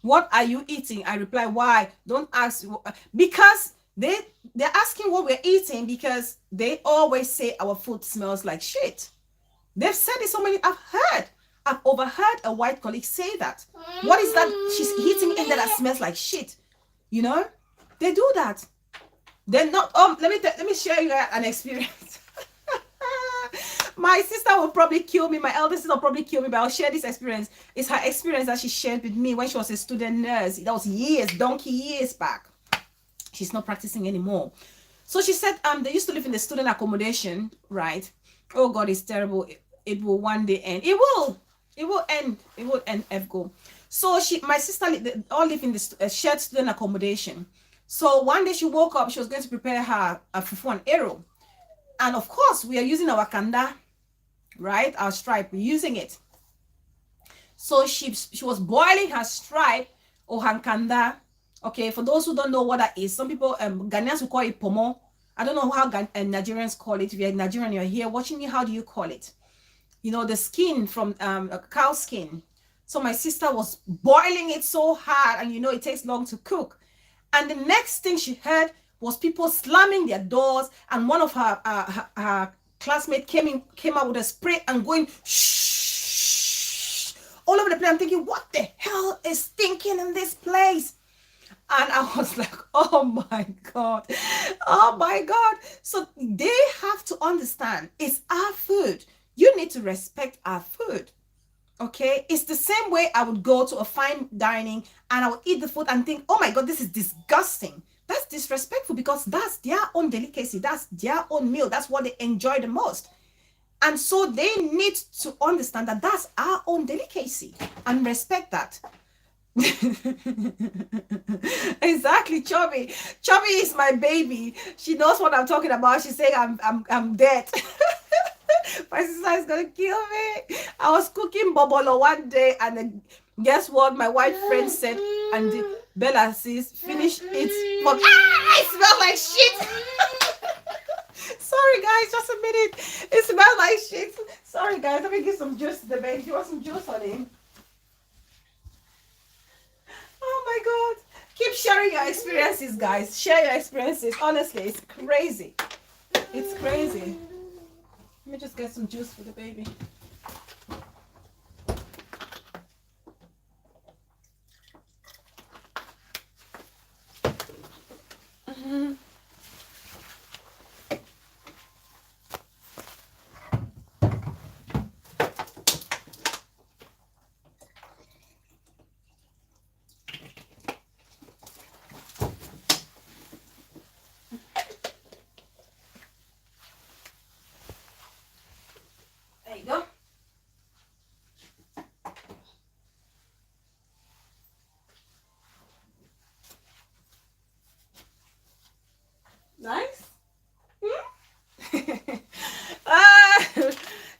What are you eating? I reply, why? Don't ask. Because they're asking what we're eating because they always say our food smells like shit. They've said it so many. I've overheard a white colleague say that. What is that she's eating in there that smells like shit? You know, they do that. They're not. Let me share you an experience. My sister will probably kill me. My elder sister will probably kill me, but I'll share this experience. It's her experience that she shared with me when she was a student nurse. That was donkey years back. She's not practicing anymore. So she said, they used to live in the student accommodation, right? Oh God, it's terrible. It will one day end. It will end. It will end. Go. So my sister, they all live in the shared student accommodation. So one day she woke up. She was going to prepare her fufu and arrow. And of course, we are using our kanda, right? Our stripe, we're using it. So she was boiling her stripe or her kanda. Okay, for those who don't know what that is, some people, Ghanaians will call it pomo. I don't know how Nigerians call it. If you're Nigerian, you're here watching me, how do you call it? You know, the skin from a cow skin. So my sister was boiling it so hard, and you know, it takes long to cook. And the next thing she heard was people slamming their doors, and one of her classmates came out with a spray and going shh all over the place. I'm thinking, what the hell is stinking in this place? And I was like, oh my God. So they have to understand it's our food. You need to respect our food. Okay, it's the same way I would go to a fine dining and I would eat the food and think, oh my God, this is disgusting. That's disrespectful because that's their own delicacy. That's their own meal. That's what they enjoy the most. And so they need to understand that that's our own delicacy and respect that. Exactly, Chubby. Chubby is my baby. She knows what I'm talking about. She's saying I'm dead. My sister is gonna kill me. I was cooking bobolo one day, and guess what? My white friend said, and Bella says, finish it. But it smells like shit. Sorry guys, just a minute. It smells like shit. Sorry guys, let me give some juice to the baby. You want some juice, honey? Oh my God. Keep sharing your experiences, guys. Share your experiences. Honestly, it's crazy. It's crazy. Let me just get some juice for the baby. There you go. Nice.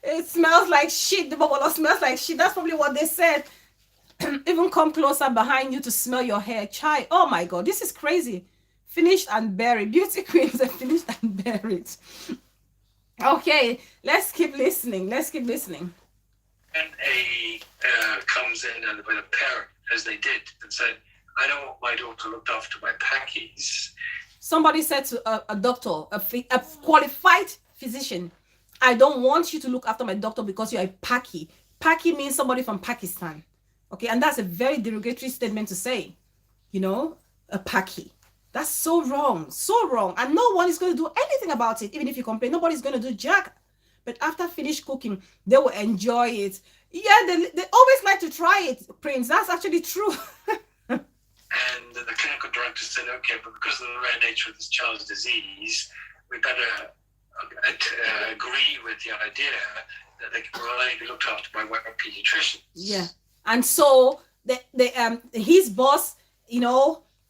It smells like shit. The bubble smells like shit. That's probably what they said. Even come closer behind you to smell your hair. Chai. Oh my God, this is crazy. Finished and buried. Beauty queens are finished and buried. Okay, let's keep listening. Let's keep listening. And comes in and with a parent, as they did, and said, I don't want my daughter looked after by packies. Somebody said to a doctor, a qualified physician, I don't want you to look after my doctor because you're a Paki. Paki means somebody from Pakistan. Okay, and that's a very derogatory statement to say. You know, a Paki. That's so wrong, so wrong. And no one is going to do anything about it. Even if you complain, nobody's going to do jack. But after finished cooking, they will enjoy it. Yeah, they always like to try it, Prince. That's actually true. doctor said, okay, but because of the rare nature of this child's disease, we better agree with the idea that they will only be looked after by white pediatricians. Yeah. And so his boss,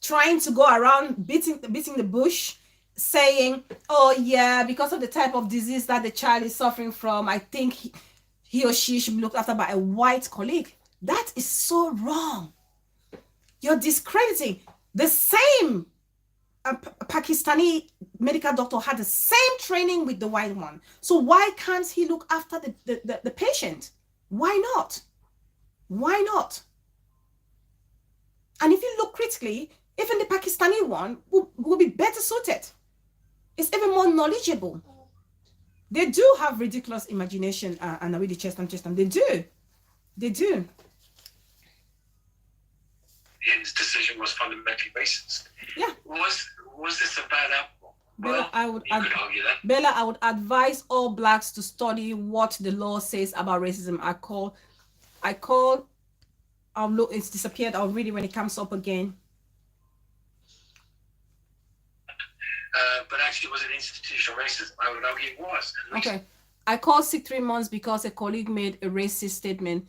trying to go around beating the bush, saying, oh yeah, because of the type of disease that the child is suffering from, I think he or she should be looked after by a white colleague. That is so wrong. You're discrediting the same Pakistani medical doctor had the same training with the white one. So why can't he look after the patient? Why not? Why not? And if you look critically, even the Pakistani one will be better suited. It's even more knowledgeable. They do have ridiculous imagination, and with the Chestam. They do. They do. His decision was fundamentally racist. Yeah. Was this a bad apple? Bella, Well, you could argue that. Bella, I would advise all blacks to study what the law says about racism. Look, it's disappeared. I'll read it when it comes up again. But actually, was it institutional racism? I would argue it was. Okay. I called sick 3 months because a colleague made a racist statement.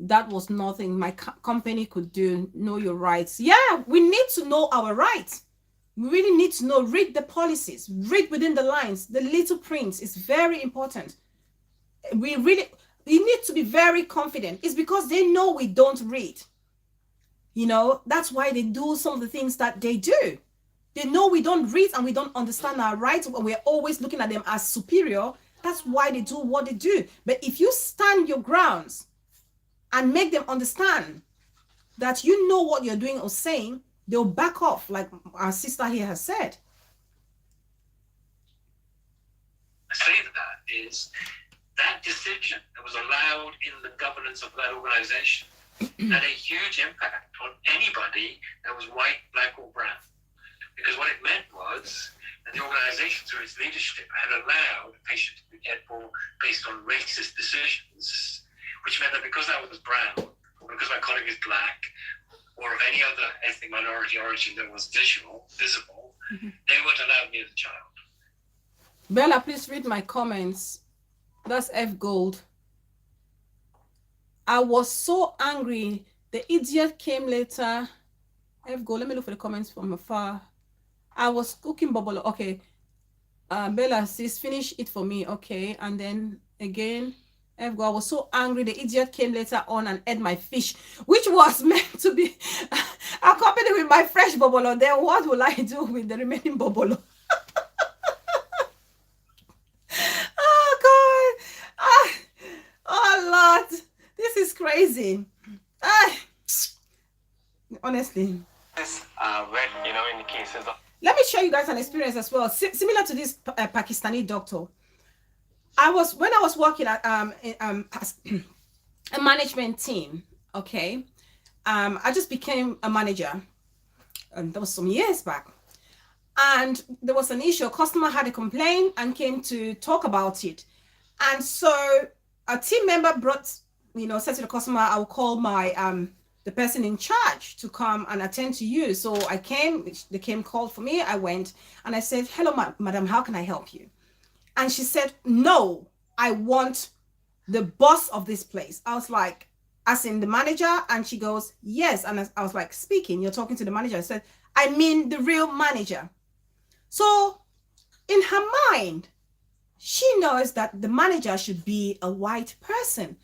That was nothing my company could do. Know your rights. Yeah, we need to know our rights. We really need to know, read the policies, read within the lines, the little print is very important. You need to be very confident. It's because they know we don't read. That's why they do some of the things that they do. They know we don't read and we don't understand our rights. We're always looking at them as superior. That's why they do what they do. But if you stand your grounds and make them understand that you know what you're doing or saying, they'll back off, like our sister here has said. I say that is that decision that was allowed in the governance of that organization had a huge impact on anybody that was white, black, or brown. Because what it meant was that the organization, through its leadership, had allowed a patient to be cared for based on racist decisions, which meant that because I was brown, or because my colleague is black, or of any other ethnic minority origin that was visible, they weren't allowed near the child. Bella, please read my comments. That's F Gold. I was so angry. The idiot came later. F Gold, let me look for the comments from afar. I was cooking bubble. Okay. Bella says, finish it for me. Okay. And then again, F Gold, I was so angry. The idiot came later on and ate my fish, which was meant to be accompanied with my fresh bubble. Then what will I do with the remaining bubble? Oh God. Oh Lord. This is crazy. Honestly. This, in the cases of... Let me show you guys an experience as well, similar to this Pakistani doctor. When I was working at a management team, okay, I just became a manager, and that was some years back. And there was an issue. A customer had a complaint and came to talk about it. And so a team member said to the customer, I will call my the person in charge to come and attend to you. So I came, they came, called for me. I went and I said, hello, madam, how can I help you? And she said, no, I want the boss of this place. I was like, as in the manager? And she goes, yes. And I was like, speaking, you're talking to the manager. I said, I mean the real manager. So in her mind, she knows that the manager should be a white person.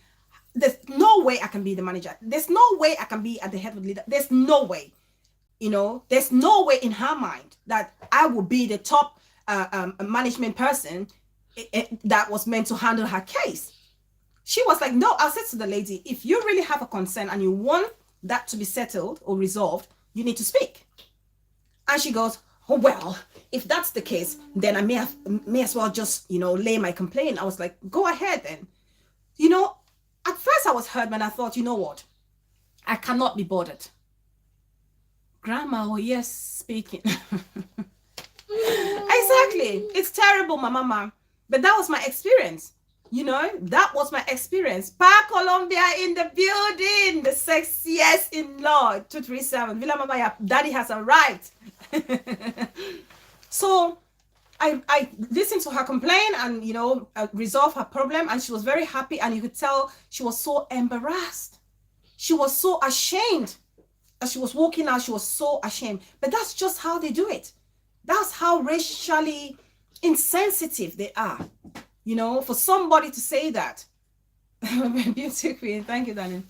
There's no way I can be the manager. There's no way I can be at the head of the leader. There's no way, there's no way in her mind that I will be the top management person that was meant to handle her case. She was like, no, I said to the lady, if you really have a concern and you want that to be settled or resolved, you need to speak. And she goes, oh, well, if that's the case, then I may as well just, lay my complaint. I was like, go ahead then. At first I was hurt, but I thought, you know what? I cannot be bothered. Grandma, oh yes, speaking. Exactly. It's terrible, my mama. But that was my experience. You know, that was my experience. Pa Colombia in the building, the sexiest in law, 237. Villa Mama, your daddy has arrived. So I listened to her complain and, you know, resolve her problem, and she was very happy, and you could tell she was so embarrassed. She was so ashamed. As she was walking out, she was so ashamed. But that's just how they do it. That's how racially insensitive they are. You know, for somebody to say that. Beauty queen, thank you, darling.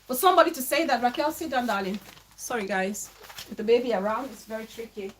For somebody to say that, Raquel, sit down, darling. Sorry, guys. With the baby around, it's very tricky.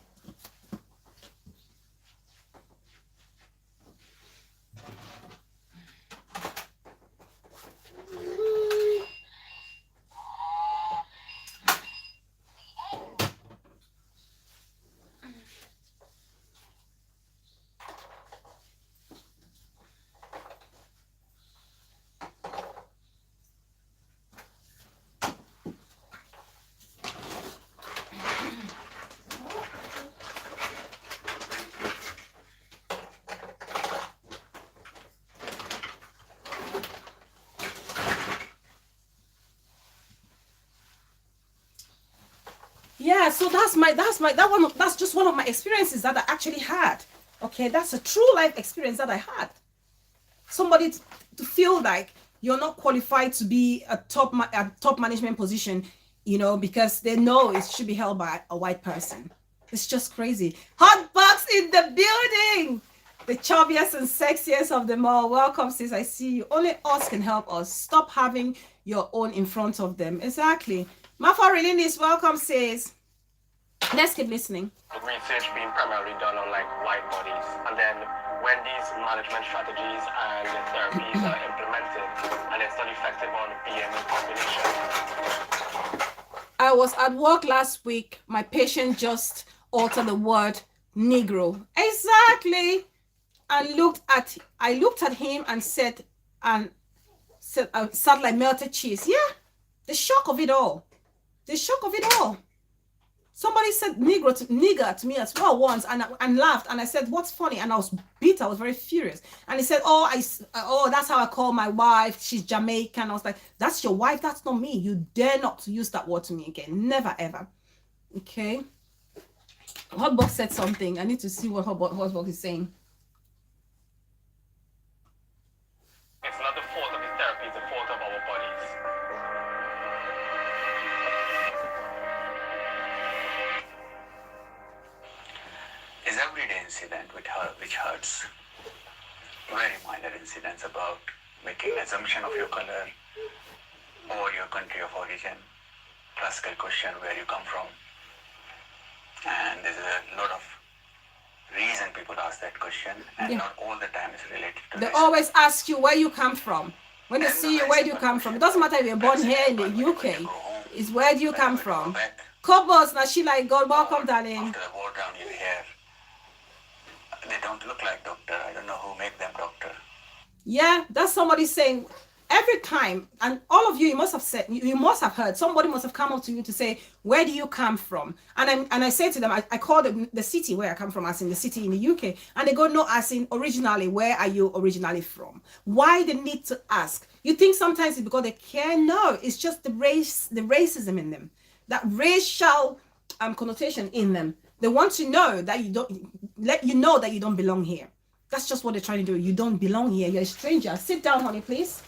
Yeah, so that's just one of my experiences that I actually had. Okay, that's a true life experience that I had. Somebody to feel like you're not qualified to be a top management position, you know, because they know it should be held by a white person. It's just crazy. Hot box in the building. The chubbiest and sexiest of them all. Welcome, sis. I see you. Only us can help us. Stop having your own in front of them. Exactly. Mafa Relinis, welcome, sis. Let's keep listening. Research being primarily done on like white bodies, and then when these management strategies and therapies are implemented, and it's not effective on BME population. I was at work last week. My patient just altered the word Negro. Exactly. And I looked at him and said, sat like melted cheese. Yeah, the shock of it all. The shock of it all. Somebody said nigger to me as well once, and laughed, and I said, what's funny? And I was bitter. I was very furious. And he said, oh, that's how I call my wife. She's Jamaican. I was like, that's your wife? That's not me. You dare not to use that word to me again. Never, ever. Okay. Hotbox said something. I need to see what Hotbox is saying. It's not the fault of the therapy, it's the fault of our bodies. Is everyday incident which hurts. Very minor incidents about making assumption of your color or your country of origin. Classical question, where you come from. And there's a lot of reason people ask that question, and not all the time is related to They race. always ask you where you come from. When they see you, where do you come from? It doesn't matter if you're born here in the UK. It's where do you come from? Cobos, now she like, God, welcome, darling. After the war down in here, they don't look like doctor. I don't know who make them doctor. Yeah, that's somebody saying every time, and all of you, you must have heard, somebody must have come up to you to say, where do you come from? And I say to them, I call them the city where I come from, as in the city in the UK, and they go, no, as in originally, where are you originally from? Why the need to ask? You think sometimes it's because they care? No, it's just the racism in them, that racial connotation in them. They want to know that you don't, let you know that you don't belong here. That's just what they're trying to do. You don't belong here. You're a stranger. Sit down, honey, please.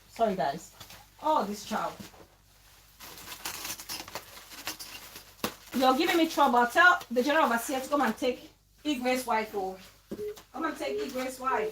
Sorry, guys. Oh, this child. You're giving me trouble. I'll tell the general overseer to come and take Igwe's wife. Oh, come and take Igwe's wife.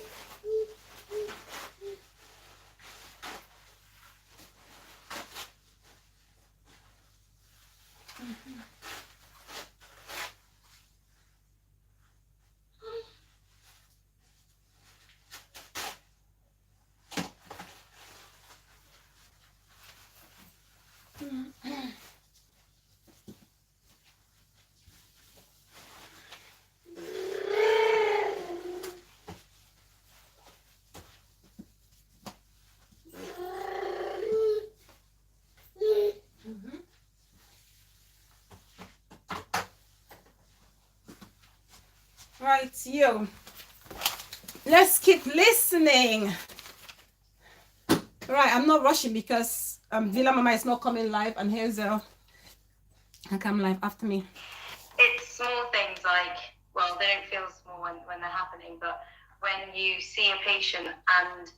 Right, you. Let's keep listening. Right, I'm not rushing because Villa Mama is not coming live, and Hazel can come live after me. It's small things like, well, they don't feel small when they're happening, but when you see a patient and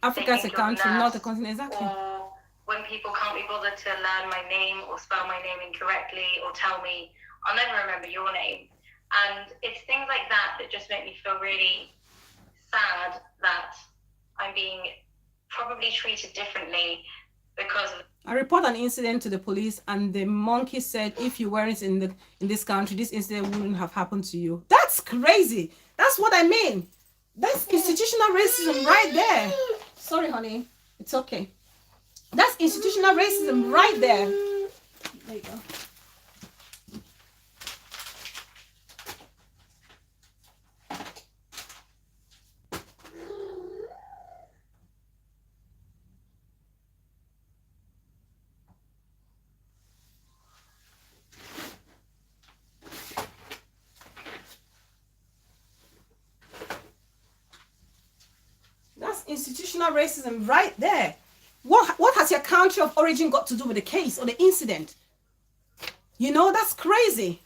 Africa is a country, not a continent, exactly. Or when people can't be bothered to learn my name or spell my name incorrectly or tell me, I'll never remember your name. And it's things like that that just make me feel really sad that I'm being probably treated differently because of... I report an incident to the police, and the monkey said, if you weren't in this country, this incident wouldn't have happened to you. That's crazy. That's what I mean. That's institutional racism right there. Sorry, honey. It's okay. That's institutional racism right there. There you go. Institutional racism right there. What has your country of origin got to do with the case or the incident? You know, that's crazy.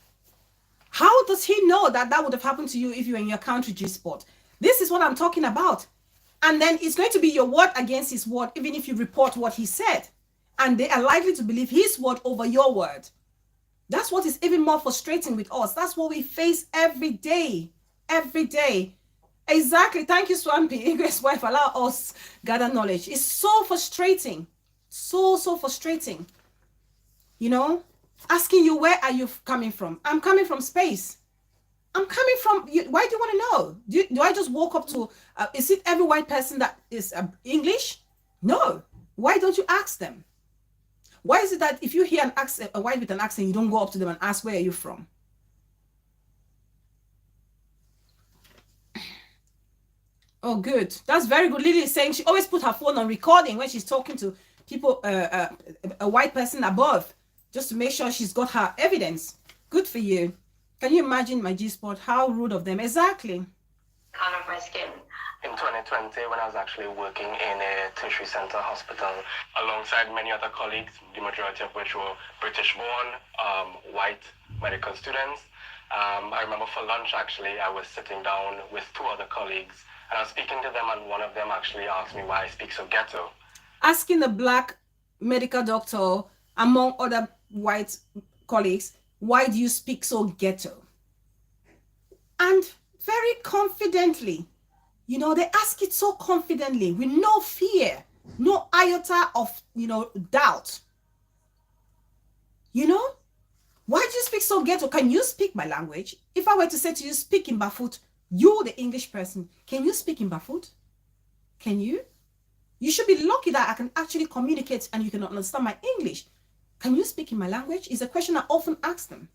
How does he know that that would have happened to you if you were in your country G-spot? This is what I'm talking about. And then it's going to be your word against his word, even if you report what he said. And they are likely to believe his word over your word. That's what is even more frustrating with us. That's what we face every day. Every day. Exactly. Thank you, Swampy. Ingrid's wife, allow us gather knowledge. It's so frustrating. So frustrating. You know, asking you, where are you coming from? I'm coming from space. I'm coming from, why do you want to know? Do I just walk up to, is it every white person that is English? No. Why don't you ask them? Why is it that if you hear an accent, a white with an accent, you don't go up to them and ask, where are you from? Oh, good. That's very good. Lily is saying she always put her phone on recording when she's talking to people, a white person above, just to make sure she's got her evidence. Good for you. Can you imagine my G-spot? How rude of them. Exactly. Color of my skin. In 2020, when I was actually working in a tertiary center hospital, alongside many other colleagues, the majority of which were British-born, white medical students, I remember for lunch, actually, I was sitting down with two other colleagues, and I was speaking to them, and one of them actually asked me why I speak so ghetto. Asking a black medical doctor, among other white colleagues, why do you speak so ghetto? And very confidently, you know, they ask it so confidently, with no fear, no iota of, you know, doubt. You know, why do you speak so ghetto? Can you speak my language? If I were to say to you, speak in Bafut, you, the English person, can you speak in Bafut? Can you? You should be lucky that I can actually communicate and you can understand my English. Can you speak in my language? Is a question I often ask them.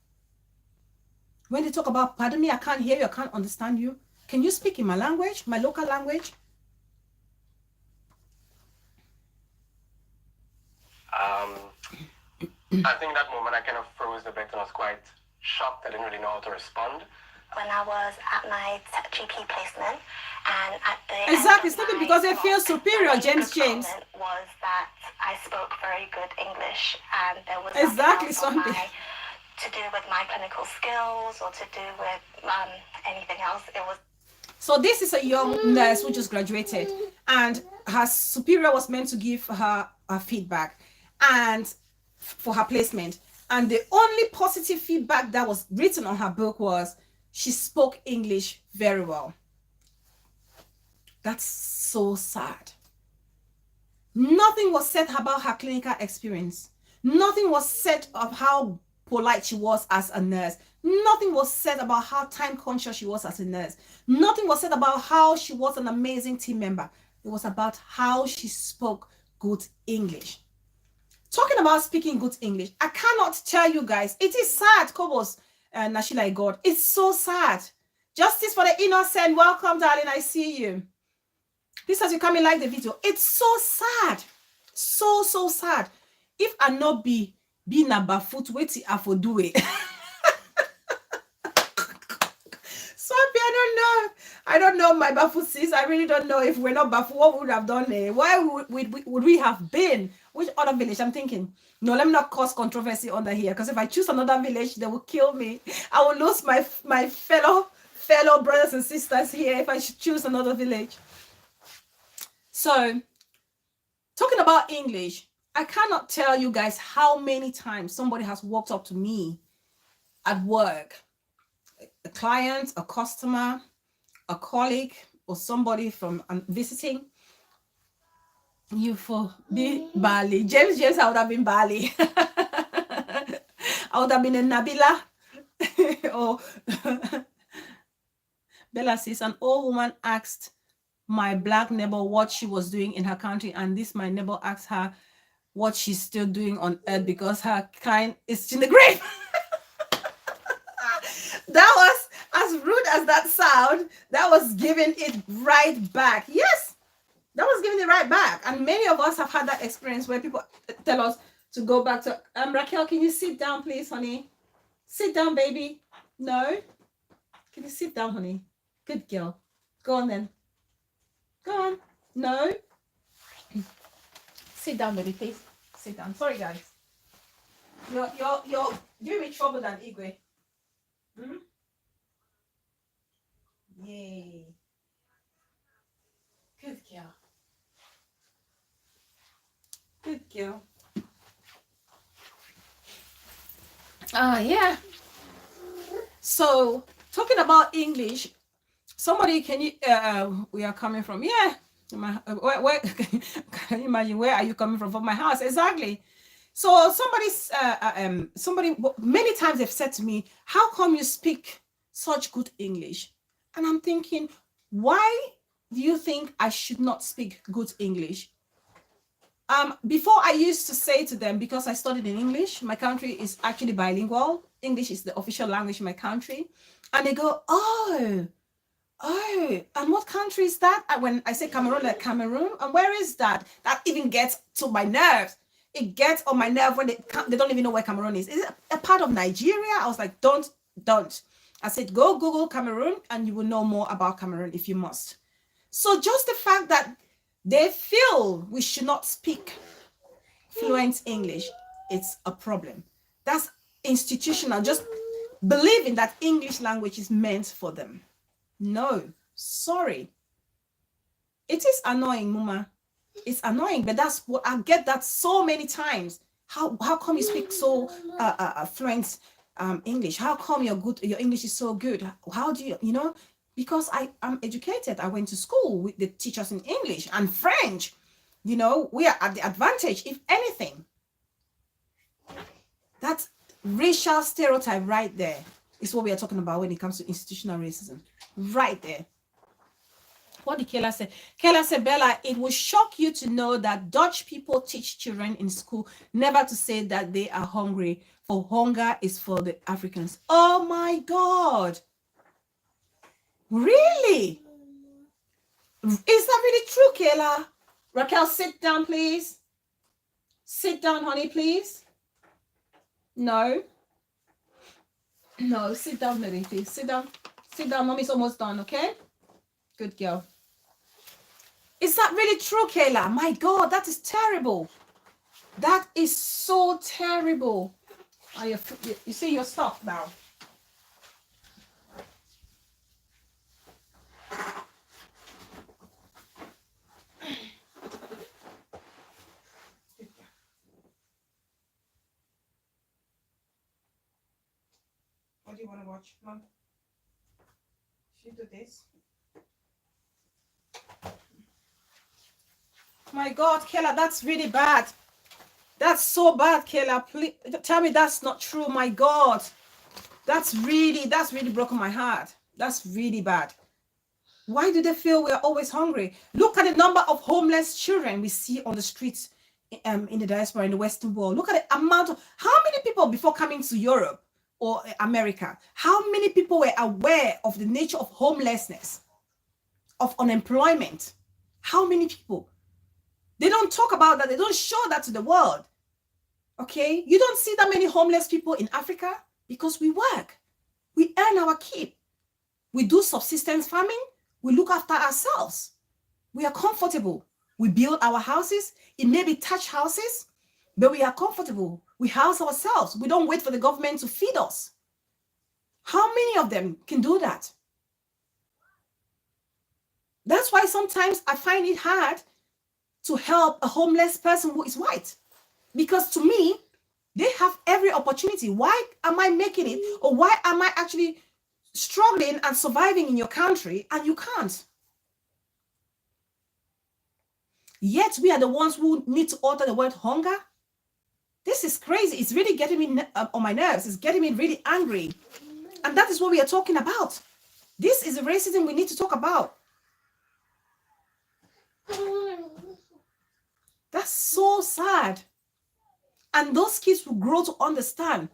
When they talk about, pardon me, I can't hear you, I can't understand you. Can you speak in my language, my local language? I think that moment I kind of froze a bit and I was quite shocked. I didn't really know how to respond. When I was at my GP placement, and at the exactly, simply because they feel superior, James. Was that I spoke very good English, and there was exactly something to do with my clinical skills or to do with anything else. It was. So this is a young nurse who just graduated, and her superior was meant to give her feedback, and for her placement, and the only positive feedback that was written on her book was she spoke English very well. That's so sad. Nothing was said about her clinical experience. Nothing was said of how polite she was as a nurse. Nothing was said about how time conscious she was as a nurse. Nothing was said about how she was an amazing team member. It was about how she spoke good English. Talking about speaking good English, I cannot tell you guys, it is sad, Kobos and Nashila God. It's so sad. Justice for the innocent. Welcome, darling. I see you. This as you come in, like the video. It's so sad. So sad. If I not be number foot, wait I for do it. Swampy, I don't know. I don't know, my baffle sis. I really don't know. If we're not baffle, what would we have done there? Where would we have been? Which other village? I'm thinking, no, let me not cause controversy under here, because if I choose another village, they will kill me. I will lose my fellow brothers and sisters here if I should choose another village. So, talking about English, I cannot tell you guys how many times somebody has walked up to me at work, a client, a customer, a colleague, or somebody from visiting. You for be Bali. James, I would have been Bali. I would have been a Nabila. Or Bella says, an old woman asked my black neighbor what she was doing in her country, and this my neighbor asked her what she's still doing on earth because her kind is in the grave. That was, as rude as that sound, that was giving it right back. Yes, that was giving it right back. And many of us have had that experience where people tell us to go back to, Raquel, can you sit down, please, honey? Sit down, baby. No? Can you sit down, honey? Good girl. Go on then. Go on. No? Sit down, baby, please. Sit down. Sorry, guys. You're giving me trouble than Igwe. Hmm? Yay. Good girl. Good girl. Yeah. So, talking about English, somebody, can you, we are coming from, yeah. Where can you imagine, where are you coming from? From my house, exactly. So somebody many times they've said to me, how come you speak such good English? And I'm thinking, why do you think I should not speak good English? Before I used to say to them, because I studied in English, my country is actually bilingual. English is the official language in my country. And they go, oh, and what country is that? And when I say Cameroon, like Cameroon, and where is that? That even gets to my nerves. It gets on my nerve when they don't even know where Cameroon is. Is it a part of Nigeria? I was like, don't. I said, go Google Cameroon and you will know more about Cameroon if you must. So just the fact that they feel we should not speak fluent English, it's a problem. That's institutional, just believing that English language is meant for them. No, sorry. It is annoying, Muma. It's annoying, but that's what I get that so many times. How come you speak so fluent English? How come your English is so good? How do you know? Because I'm educated. I went to school with the teachers in English and French. You know, we are at the advantage, if anything. That's racial stereotype right there is what we are talking about when it comes to institutional racism. Right there. What did Kayla say? Kayla said, Bella, it will shock you to know that Dutch people teach children in school never to say that they are hungry, for hunger is for the Africans. Oh my God. Really? Is that really true, Kayla? Raquel, sit down, please. Sit down, honey, please. No. No, sit down, baby, please. Sit down. Sit down. Mommy's almost done, okay? Good girl. Is that really true, Kayla? My God, that is terrible. That is so terrible. Oh, you see your stuff now. What do you want to watch, Mom? Should do this. My God, Kayla, that's really bad. That's so bad, Kayla. Please tell me that's not true. My God, that's really broken my heart. That's really bad. Why do they feel we are always hungry? Look at the number of homeless children we see on the streets in the diaspora, in the Western world. Look at the amount of, how many people before coming to Europe or America, how many people were aware of the nature of homelessness, of unemployment? How many people? They don't talk about that. They don't show that to the world. Okay? You don't see that many homeless people in Africa because we work. We earn our keep. We do subsistence farming. We look after ourselves. We are comfortable. We build our houses. It may be thatched houses, but we are comfortable. We house ourselves. We don't wait for the government to feed us. How many of them can do that? That's why sometimes I find it hard to help a homeless person who is white. Because to me, they have every opportunity. Why am I making it? Or why am I actually struggling and surviving in your country and you can't? Yet we are the ones who need to utter the word hunger. This is crazy. It's really getting me on my nerves. It's getting me really angry. And that is what we are talking about. This is the racism we need to talk about. That's so sad. And those kids will grow to understand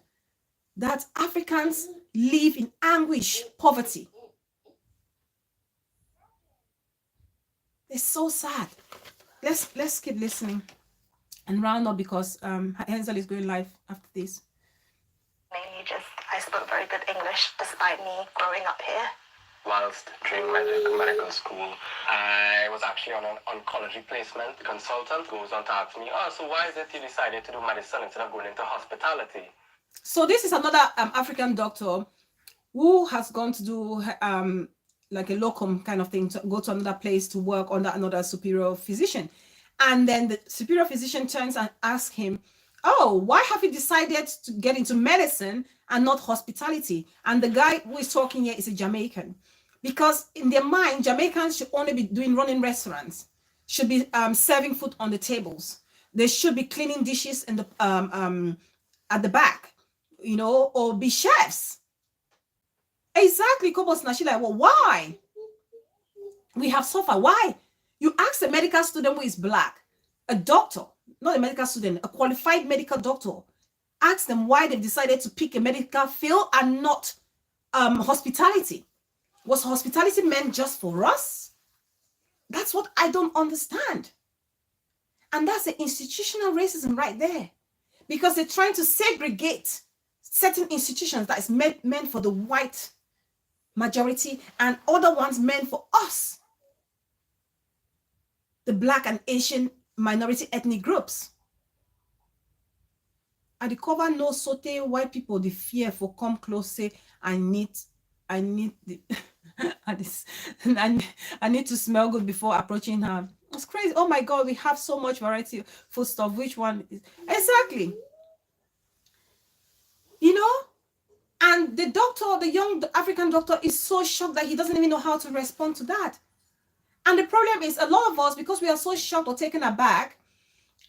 that Africans live in anguish, poverty. It's so sad. Let's keep listening and round up because Hansel is going live after this. Mainly just, I spoke very good English despite me growing up here. Whilst during medical school, I was actually on an oncology placement. The consultant goes on to ask me, oh, so why is it you decided to do medicine instead of going into hospitality? So this is another African doctor who has gone to do like a locum kind of thing, to go to another place to work under another superior physician. And then the superior physician turns and asks him, oh, why have you decided to get into medicine and not hospitality? And the guy who is talking here is a Jamaican. Because in their mind, Jamaicans should only be running restaurants, should be serving food on the tables. They should be cleaning dishes in the at the back, you know, or be chefs. Exactly, Kobos Nashila. Well, why? We have suffered. Why? You ask a medical student who is black, a doctor, not a medical student, a qualified medical doctor, ask them why they've decided to pick a medical field and not hospitality. Was hospitality meant just for us? That's what I don't understand. And that's the institutional racism right there. Because they're trying to segregate certain institutions that is meant for the white majority and other ones meant for us, the black and Asian minority ethnic groups. At the cover no sote white people the fear for come close say I need the I need to smell good before approaching her. It's crazy. Oh my God, we have so much variety of food stuff. Which one is exactly? You know, and the doctor, the young African doctor, is so shocked that he doesn't even know how to respond to that. And the problem is a lot of us, because we are so shocked or taken aback,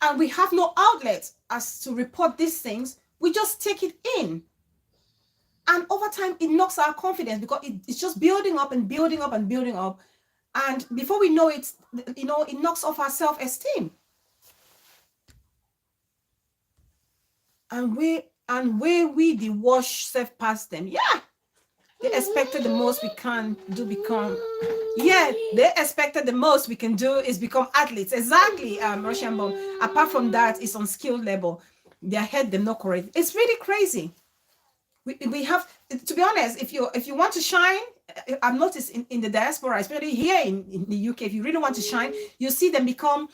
and we have no outlet as to report these things, we just take it in. And over time, it knocks our confidence because it's just building up and building up and building up. And before we know it, you know, it knocks off our self-esteem. And where we the wash self past them. Yeah. They expected the most we can do become. Yeah, they expected the most we can do is become athletes. Exactly, Russian bomb. Apart from that, it's on skill level. Their head, they're not correct. It's really crazy. We have, to be honest, if you want to shine, I've noticed in the diaspora, especially here in the UK, if you really want to shine, you see them become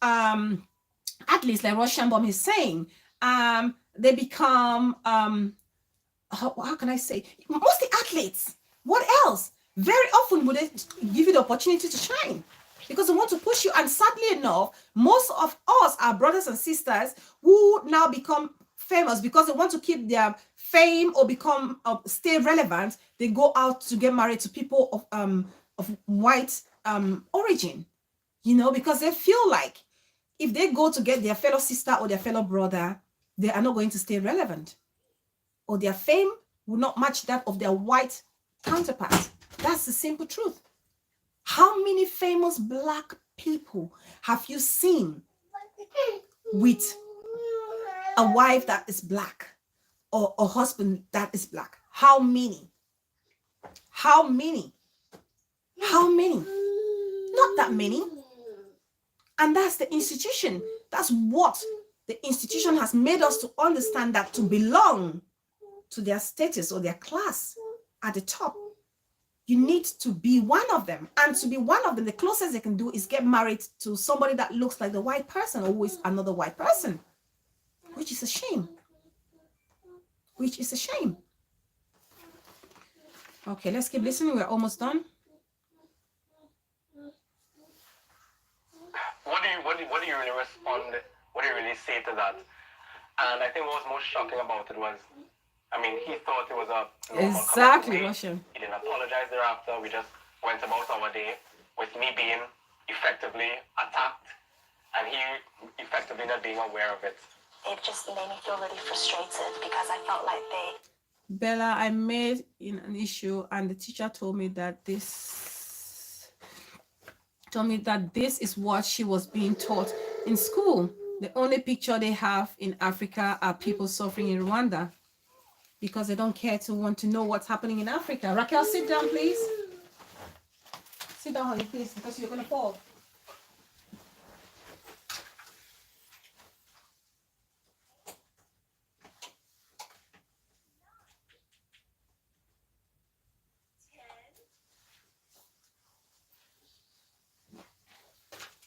athletes, like Russian bomb is saying. They become how can I say, mostly athletes. What else? Very often would they give you the opportunity to shine because they want to push you. And sadly enough, most of us, our brothers and sisters, who now become famous because they want to keep their fame or become stay relevant, they go out to get married to people of white origin, you know, because they feel like if they go to get their fellow sister or their fellow brother, they are not going to stay relevant, or their fame will not match that of their white counterparts. That's the simple truth. How many famous black people have you seen with a wife that is black or a husband that is black? How many? How many? How many? Not that many. And that's the institution. That's what the institution has made us to understand, that to belong to their status or their class at the top, You need to be one of them. And to be one of them, the closest they can do is get married to somebody that looks like the white person or who is another white person, which is a shame. Which is a shame. Okay, let's keep listening. We're almost done. What do you really respond? What do you really say to that? And I think what was most shocking about it was, I mean, he thought it was a normal Exactly, comment. Russian. He didn't apologize thereafter. We just went about our day with me being effectively attacked and he effectively not being aware of it. It just made me feel really frustrated because I felt like Bella, I made an issue and the teacher told me that this is what she was being taught in school. The only picture they have in Africa are people suffering in Rwanda because they don't care to want to know what's happening in Africa. Raquel, sit down, please. Sit down, honey, please, because you're going to fall.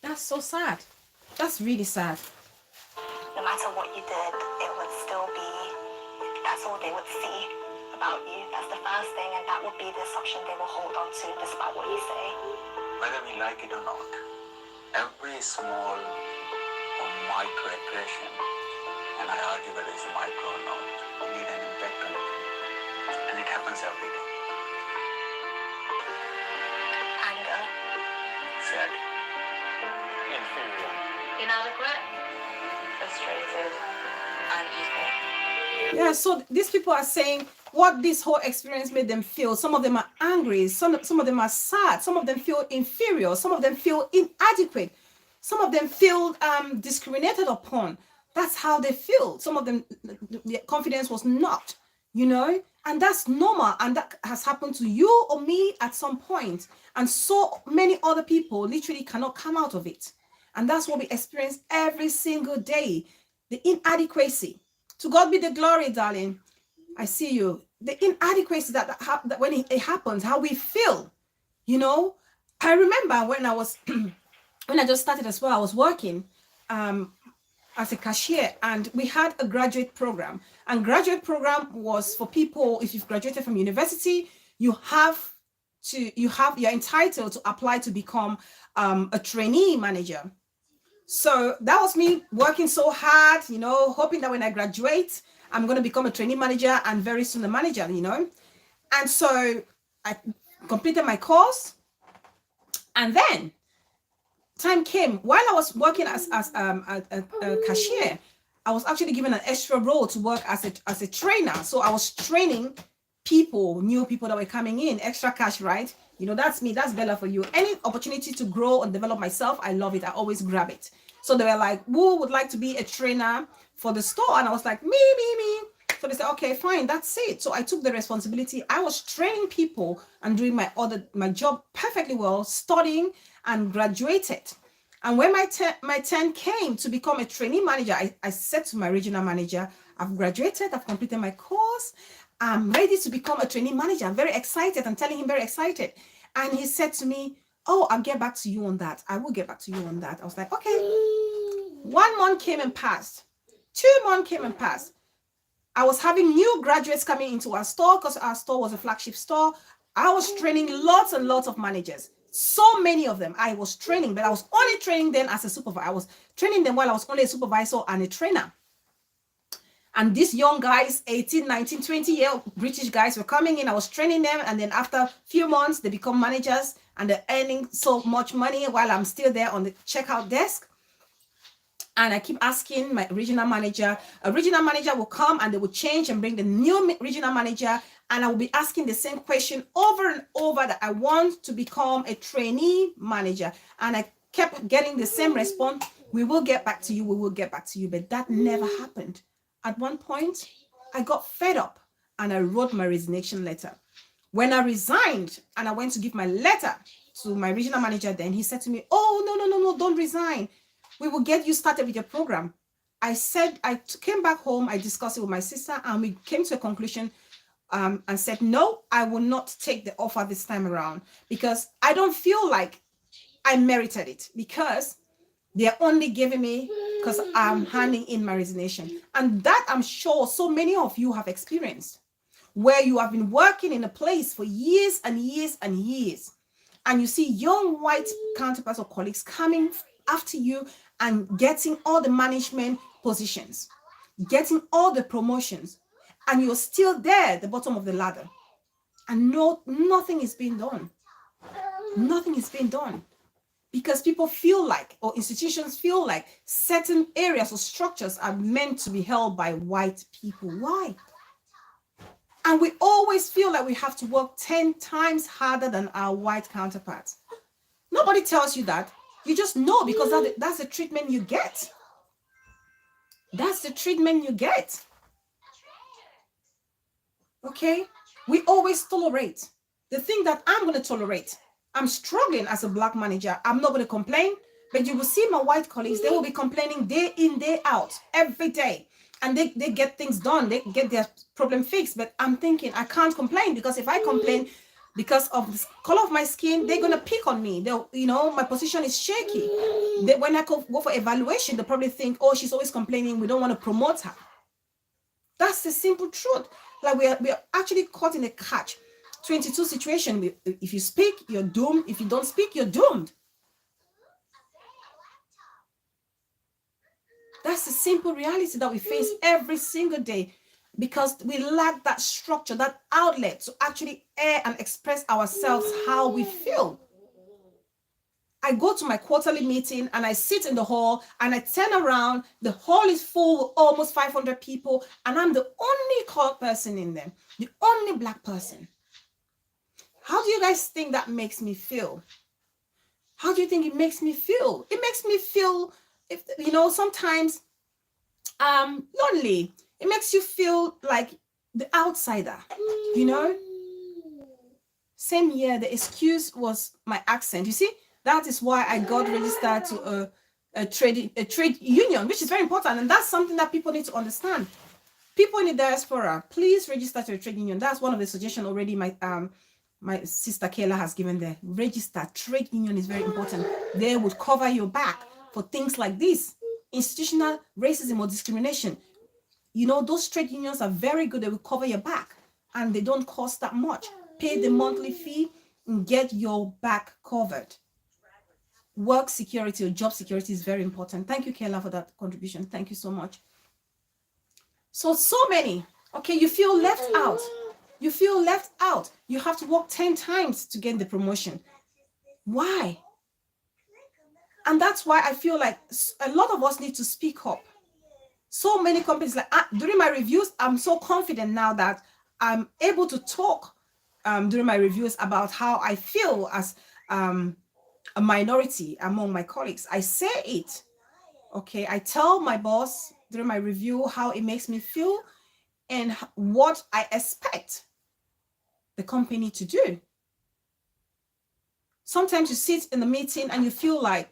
That's so sad. That's really sad. no matter what you did, it would still be, that's all they would see about you. That's the first thing, and that would be the assumption they will hold on to despite what you say. Whether we like it or not, every small or microaggression, and I argue whether it's micro or not, need an impact on it. And it happens every day. Anger. Sad. Inferior. Inadequate, frustrated, unequal. Yeah, so these people are saying what this whole experience made them feel. Some of them are angry, some of them are sad, some of them feel inferior, some of them feel inadequate, some of them feel discriminated upon. That's how they feel. Some of them, their confidence was not, and that's normal, and that has happened to you or me at some point. And so many other people literally cannot come out of it. And that's what we experience every single day. The inadequacy. To God be the glory, darling. I see you. The inadequacy that when it happens, how we feel, I remember when I was, when I just started as well, I was working as a cashier, and we had a graduate program. And graduate program was for people, if you've graduated from university, you're entitled to apply to become a trainee manager. So that was me working so hard, hoping that when I graduate, I'm going to become a trainee manager and very soon a manager, And so I completed my course. And then time came while I was working as a cashier, I was actually given an extra role to work as a trainer. So I was training new people that were coming in, extra cash, right? That's me, that's Bella for you. Any opportunity to grow and develop myself, I love it. I always grab it. So they were like, who would like to be a trainer for the store? And I was like, me. So they said, okay, fine, that's it. So I took the responsibility. I was training people and doing my job perfectly well, studying, and graduated. And when my turn came to become a trainee manager, I said to my regional manager, I've graduated, I've completed my course, I'm ready to become a trainee manager. I'm very excited. I'm telling him very excited. And he said to me, oh, I'll get back to you on that. I will get back to you on that. I was like, okay. 1 month came and passed. 2 months came and passed. I was having new graduates coming into our store because our store was a flagship store. I was training lots and lots of managers. So many of them I was training, but I was only training them as a supervisor. I was training them while I was only a supervisor and a trainer. And these young guys, 18, 19, 20-year-old British guys were coming in. I was training them. And then after a few months, they become managers and they're earning so much money while I'm still there on the checkout desk. And I keep asking my regional manager. A regional manager will come and they will change and bring the new regional manager. And I will be asking the same question over and over that I want to become a trainee manager. And I kept getting the same response. We will get back to you. We will get back to you. But that never happened. At one point, I got fed up and I wrote my resignation letter. When I resigned and I went to give my letter to my regional manager, then he said to me, oh, no, don't resign. We will get you started with your program. I said, I came back home, I discussed it with my sister, and we came to a conclusion. and said, no, I will not take the offer this time around because I don't feel like I merited it, because they're only giving me because I'm handing in my resignation. And that I'm sure so many of you have experienced, where you have been working in a place for years and years and years, and you see young white counterparts or colleagues coming after you and getting all the management positions, getting all the promotions, and you're still there at the bottom of the ladder, and nothing is being done. Nothing is being done because people feel like, or institutions feel like, certain areas or structures are meant to be held by white people. Why? And we always feel like we have to work 10 times harder than our white counterparts. Nobody tells you that. You just know, because that's the treatment you get. That's the treatment you get. Okay? We always tolerate. The thing that I'm going to tolerate, I'm struggling as a Black manager. I'm not going to complain, but you will see my white colleagues, they will be complaining day in, day out, every day. And they get things done. They get their problem fixed. But I'm thinking, I can't complain, because if I complain because of the color of my skin, they're going to pick on me. They'll, my position is shaky. When I go for evaluation, they'll probably think, oh, she's always complaining, we don't want to promote her. That's the simple truth. Like we are actually caught in a catch-22 situation. If you speak, you're doomed. If you don't speak, you're doomed. That's the simple reality that we face every single day, because we lack that structure, that outlet to actually air and express ourselves how we feel. I go to my quarterly meeting and I sit in the hall and I turn around. The hall is full, almost 500 people, and I'm the only colored person in there, the only Black person. How do you guys think that makes me feel? How do you think it makes me feel? It makes me feel, sometimes lonely. It makes you feel like the outsider, Same year, the excuse was my accent. You see, that is why I got registered to a trade union, which is very important. And that's something that people need to understand. People in the diaspora, please register to a trade union. That's one of the suggestions already my sister Kayla has given there. Register. Trade union is very important. They would cover your back for things like this. Institutional racism or discrimination. Those trade unions are very good. They will cover your back, and they don't cost that much. Pay the monthly fee and get your back covered. Work security or job security is very important. Thank you, Kayla, for that contribution. Thank you so much. So many. Okay, you feel left out. You feel left out. You have to work 10 times to get the promotion. Why? And that's why I feel like a lot of us need to speak up. So many companies, during my reviews, I'm so confident now that I'm able to talk during my reviews about how I feel as a minority among my colleagues. I say it. Okay, I tell my boss during my review how it makes me feel and what I expect the company to do. Sometimes you sit in the meeting and you feel like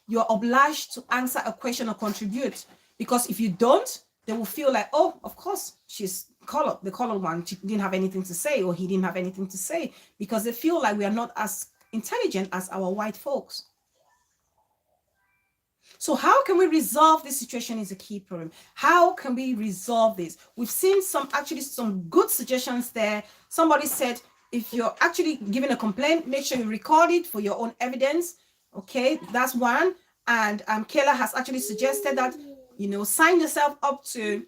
you're obliged to answer a question or contribute, because if you don't, they will feel like, oh, of course, she's colored, the colored one. She didn't have anything to say, or he didn't have anything to say, because they feel like we are not as intelligent as our white folks. So how can we resolve this situation is a key problem. How can we resolve this? We've seen some good suggestions there. Somebody said, if you're actually giving a complaint, make sure you record it for your own evidence. Okay, that's one. And Kayla has actually suggested that, sign yourself up to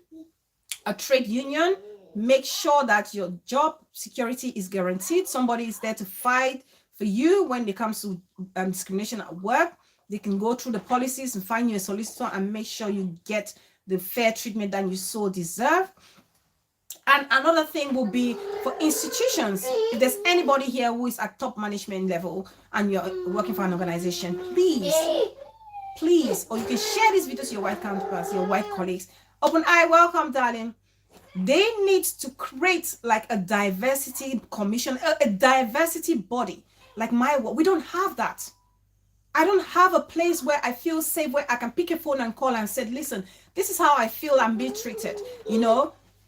a trade union. Make sure that your job security is guaranteed. Somebody is there to fight for you when it comes to discrimination at work. They can go through the policies and find you a solicitor and make sure you get the fair treatment that you so deserve. And another thing will be for institutions. If there's anybody here who is at top management level and you're working for an organization, please, or you can share this video to your white counterparts, your white colleagues. Open Eye, welcome, darling. They need to create like a diversity commission, a diversity body. Like my work, we don't have that. I don't have a place where I feel safe, where I can pick a phone and call and say, listen, this is how I feel I'm being treated.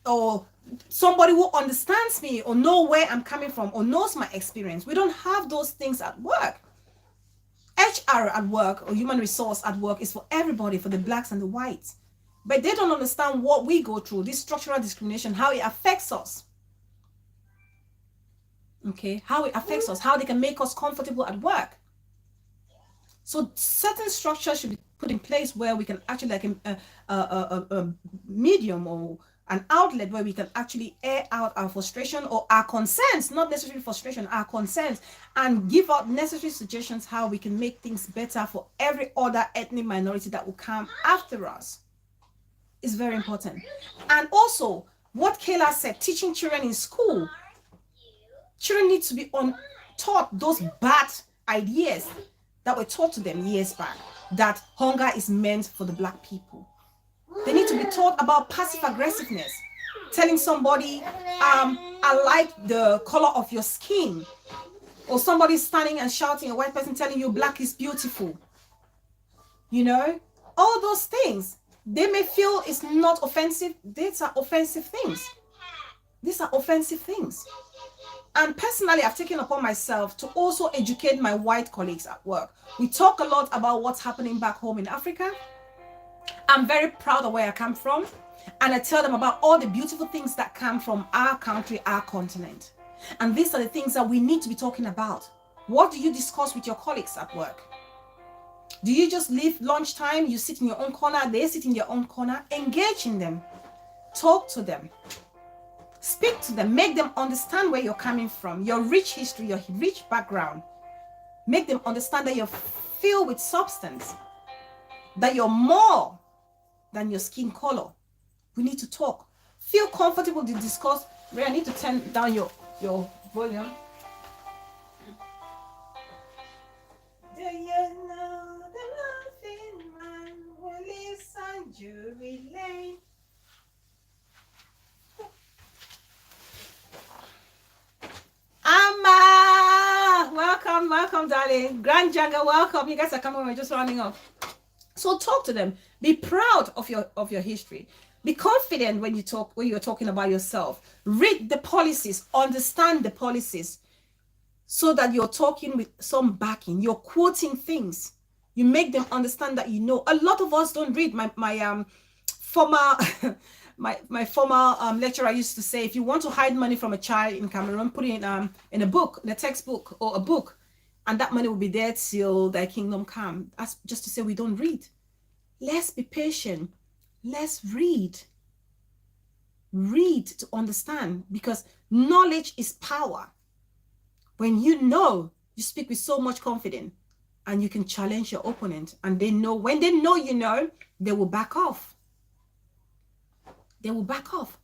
or somebody who understands me or know where I'm coming from or knows my experience. We don't have those things at work. HR at work or human resource at work is for everybody, for the blacks and the whites. But they don't understand what we go through, this structural discrimination, how it affects us. Okay, how it affects us, how they can make us comfortable at work. So certain structures should be put in place where we can actually, like a medium or an outlet where we can actually air out our frustration or our concerns, not necessarily frustration, our concerns, and give out necessary suggestions how we can make things better for every other ethnic minority that will come after us. Is very important. And also, what Kayla said, teaching children in school, children need to be taught those bad ideas that were taught to them years back, that hunger is meant for the black people. They need to be taught about passive aggressiveness, telling somebody, I like the color of your skin, or somebody standing and shouting, a white person telling you black is beautiful. You know, all those things, they may feel it's not offensive. These are offensive things. These are offensive things. And personally, I've taken upon myself to also educate my white colleagues at work. We talk a lot about what's happening back home in Africa. I'm very proud of where I come from. And I tell them about all the beautiful things that come from our country, our continent. And these are the things that we need to be talking about. What do you discuss with your colleagues at work? Do you just leave lunchtime, you sit in your own corner, they sit in their own corner? Engage in them. Talk to them. Speak to them. Make them understand where you're coming from, your rich history, your rich background. Make them understand that you're filled with substance, that you're more than your skin color. We need to talk. Feel comfortable to discuss. Ray, I need to turn down your volume. Do you know the loving man who lives on Drury Lane? Amma, welcome, darling. Grand Jagger, welcome. You guys are coming. We're just rounding up. So talk to them. Be proud of your history. Be confident when you're talking about yourself. Read the policies, understand the policies, so that you're talking with some backing. You're quoting things. You make them understand that you know. A lot of us don't read. My former my former lecturer used to say, if you want to hide money from a child in Cameroon, put it in a book, in a textbook or a book, and that money will be there till thy kingdom come. That's just to say we don't read. Let's be patient. Let's read. Read to understand, because knowledge is power. When you know, you speak with so much confidence, and you can challenge your opponent, and they know, when they know you know, they will back off. They will back off.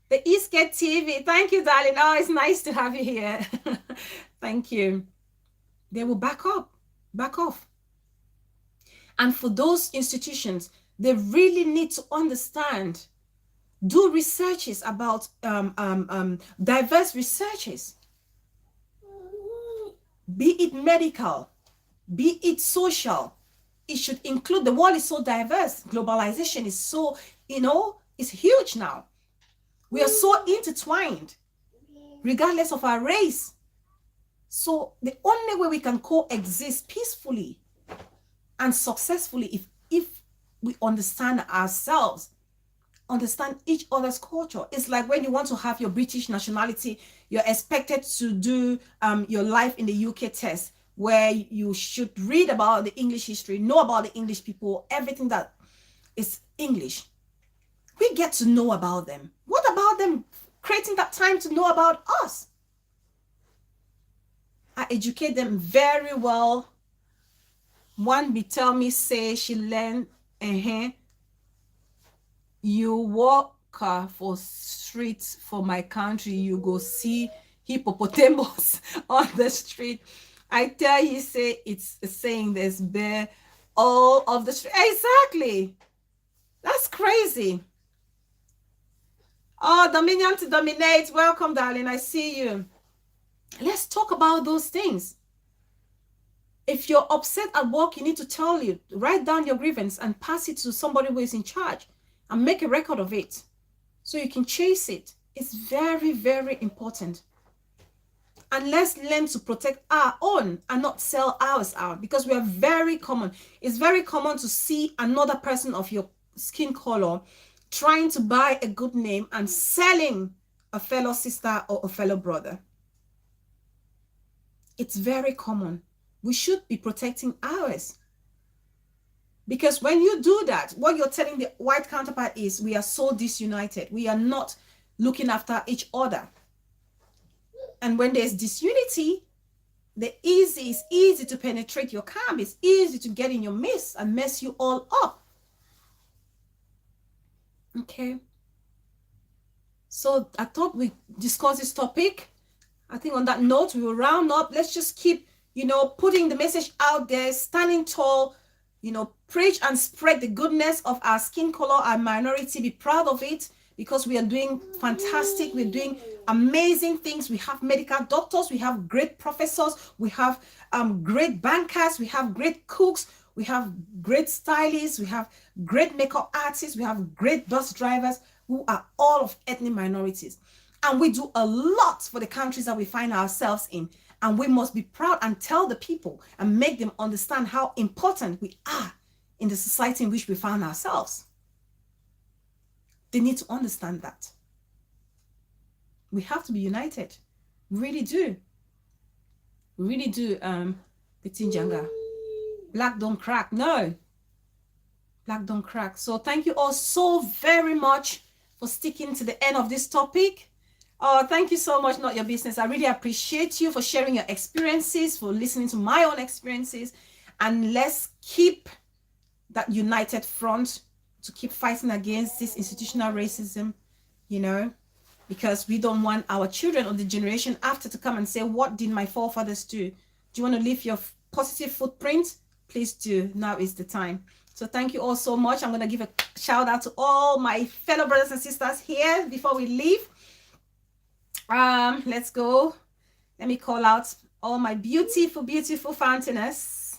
The Eastgate TV, thank you, darling. Oh, it's nice to have you here. Thank you. They will back off. And for those institutions, they really need to understand, do researches about diverse researches, be it medical, be it social. It should include, the world is so diverse. Globalization is so, it's huge now. We are so intertwined, regardless of our race. So the only way we can coexist peacefully and successfully if we understand ourselves, understand each other's culture. It's like when you want to have your British nationality, you're expected to do your life in the UK test, where you should read about the English history, know about the English people, everything that is English. We get to know about them. What about them creating that time to know about us? I educate them very well. One be tell me, say she learn, you walk for streets for my country, you go see hippopotamus on the street. I tell you, say it's saying there's bear all of the street. Exactly. That's crazy. Oh, Dominion to dominate. Welcome, darling. I see you. Let's talk about those things. If you're upset at work, you need to write down your grievance and pass it to somebody who is in charge and make a record of it. so you can chase it. It's very, very important. And let's learn to protect our own and not sell ours out, because we are very common. It's very common to see another person of your skin color trying to buy a good name and selling a fellow sister or a fellow brother. It's very common. We should be protecting ours. Because when you do that, what you're telling the white counterpart is, we are so disunited. We are not looking after each other. And when there's disunity, it's easy to penetrate your camp. It's easy to get in your midst and mess you all up. Okay. So I thought we discussed this topic. I think on that note, we will round up. Let's just keep, putting the message out there, standing tall, preach and spread the goodness of our skin color, our minority. Be proud of it, because we are doing fantastic. We're doing amazing things. We have medical doctors, we have great professors, we have great bankers, we have great cooks, we have great stylists, we have great makeup artists, we have great bus drivers who are all of ethnic minorities. And we do a lot for the countries that we find ourselves in. And we must be proud and tell the people and make them understand how important we are in the society in which we find ourselves. They need to understand that. We have to be united. We really do. We really do. Bitinjanga. Black don't crack. No. Black don't crack. So thank you all so very much for sticking to the end of this topic. Oh, thank you so much. Not your business. I really appreciate you for sharing your experiences, for listening to my own experiences. And let's keep that united front to keep fighting against this institutional racism, because we don't want our children or the generation after to come and say, what did my forefathers do? Do you want to leave your positive footprint? Please do. Now is the time. So thank you all so much. I'm going to give a shout out to all my fellow brothers and sisters here before we leave. Let's go. Let me call out all my beautiful, beautiful fountainers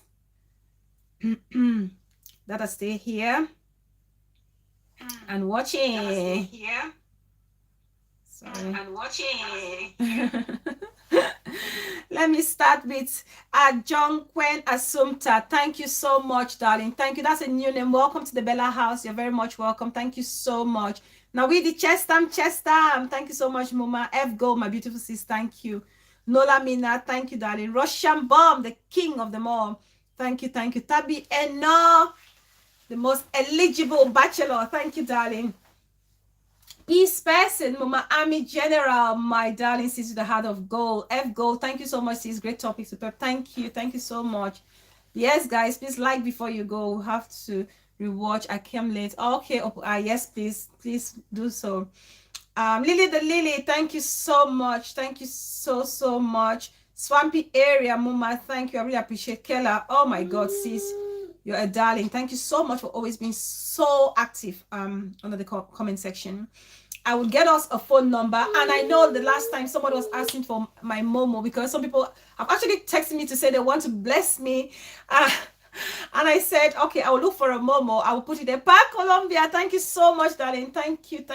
that are stay here and watching. Sorry. And watching. Let me start with John Quen Assumpta. Thank you so much, darling. Thank you. That's a new name. Welcome to the Bella House. You're very much welcome. Thank you so much. Now we the Chestam. Thank you so much, Mama. F Go, my beautiful sis. Thank you. Nola Mina. Thank you, darling. Russian Bomb, the king of them all. Thank you. Thank you. Tabi Eno, the most eligible bachelor. Thank you, darling. Peace person, Mama Army General, my darling sis with the heart of gold. F Gold, thank you so much, sis. Great topic, superb. Thank you so much. Yes, guys, please like before you go. We have to rewatch. I came late. Okay, yes, please do so. Lily the Lily, thank you so much. Thank you so much. Swampy area, Mama, thank you. I really appreciate Kella. Oh my God, sis. You're a darling. Thank you so much for always being so active under the comment section. I will get us a phone number. And I know the last time somebody was asking for my Momo, because some people have actually texted me to say they want to bless me. And I said, okay, I will look for a Momo. I will put it there. Park Colombia. Thank you so much, darling. Thank you.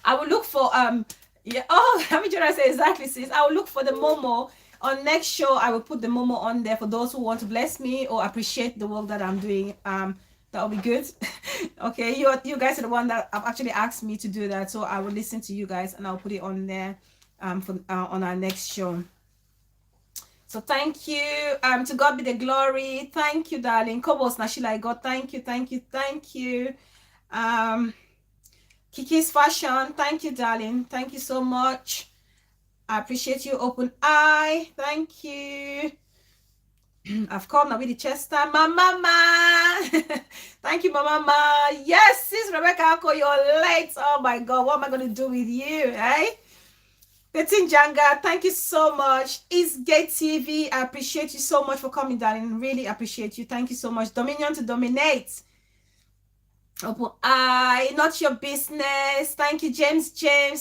I will look for let me just say exactly, sis. I will look for the Momo. On next show, I will put the Momo on there for those who want to bless me or appreciate the work that I'm doing. That will be good. Okay, you guys are the one that have actually asked me to do that, so I will listen to you guys and I'll put it on there on our next show. So thank you. To God be the glory. Thank you, darling. Kobos Nashila God. Thank you. Kiki's Fashion. Thank you, darling. Thank you so much. I appreciate you. Open Eye. Thank you. I've called Nabi the Chester. Mama. Thank you, Mama. Yes, sis Rebecca Ako, you're late. Oh my God, what am I going to do with you? Eh? Betin Janga, thank you so much. Eastgate TV, I appreciate you so much for coming, darling. Really appreciate you. Thank you so much. Dominion to dominate. Open Eye, not your business. Thank you, James.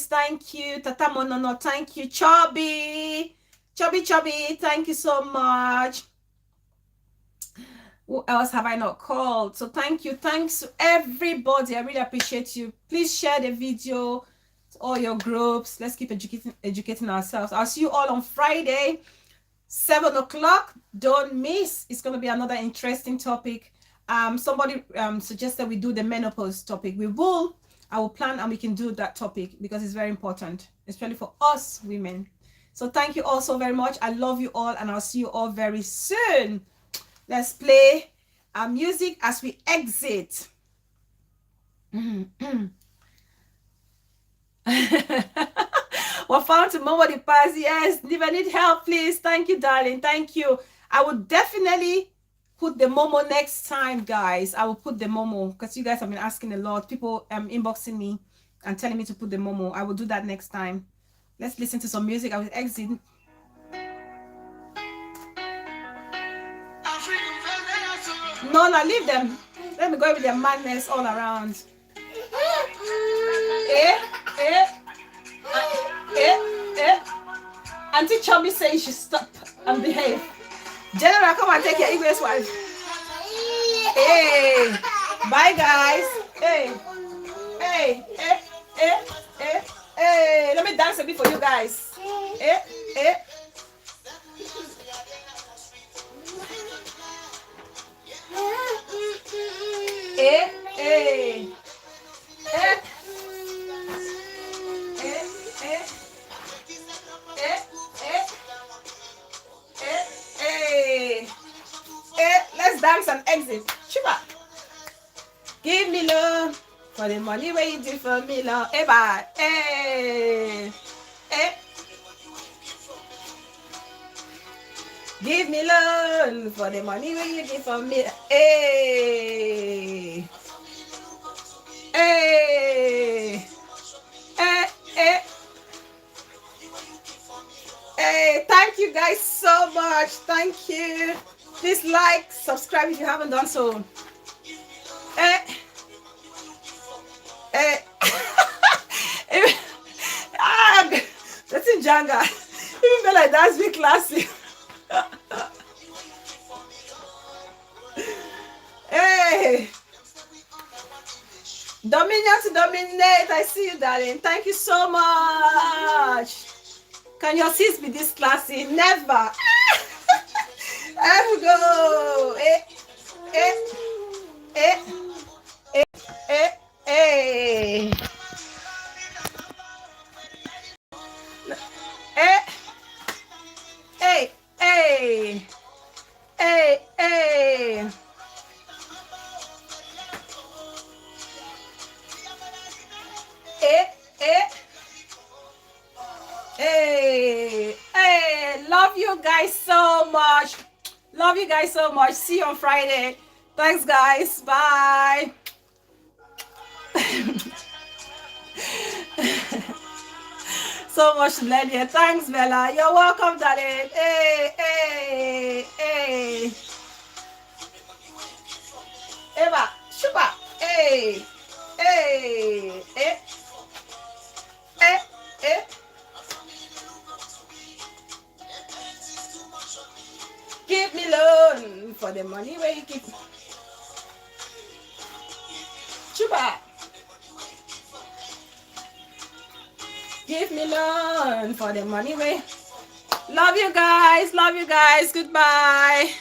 Thank you, Tata Monono. Thank you, Chubby. Thank you so much. Who else have I not called? So thank you. Thanks to everybody. I really appreciate you. Please share the video to all your groups. Let's keep educating ourselves. I'll see you all on Friday, 7 o'clock. Don't miss. It's going to be another interesting topic. Somebody suggested we do the menopause topic. I will plan and we can do that topic because it's very important, especially for us women. So thank you all so very much. I love you all and I'll see you all very soon. Let's play our music as we exit. We're found to Momo the pass. Yes, if I need help, please. Thank you, darling. Thank you. I will definitely put the Momo next time, guys. I will put the Momo because you guys have been asking a lot. People inboxing me and telling me to put the Momo. I will do that next time. Let's listen to some music. I will exit. No, leave them. Let me go with their madness all around. Auntie Chubby says you should stop and behave. General, come and take your English wife. Hey, bye guys. Hey. Let me dance a bit for you guys. Hey. Let's dance and exit. Chupa. Give me love for the money where you do for me, love. Hey. Give me love for the money where you give for me. Hey. Thank you guys so much. Thank you. Please like, subscribe if you haven't done so. That's in Janga. Even feel like that's be classy. Hey. Dominion to dominate. I see you, darling. Thank you so much. Can your sis be this classy? Never. There we go. Love you guys so much. Love you guys so much. See you on Friday. Thanks, guys. Bye. So much to learn here. Thanks, Bella. You're welcome, darling. Hey. Eva, Shuba. Hey. Give me loan for the money where you keep. Chuba. Give me loan for the money where. Love you guys. Goodbye.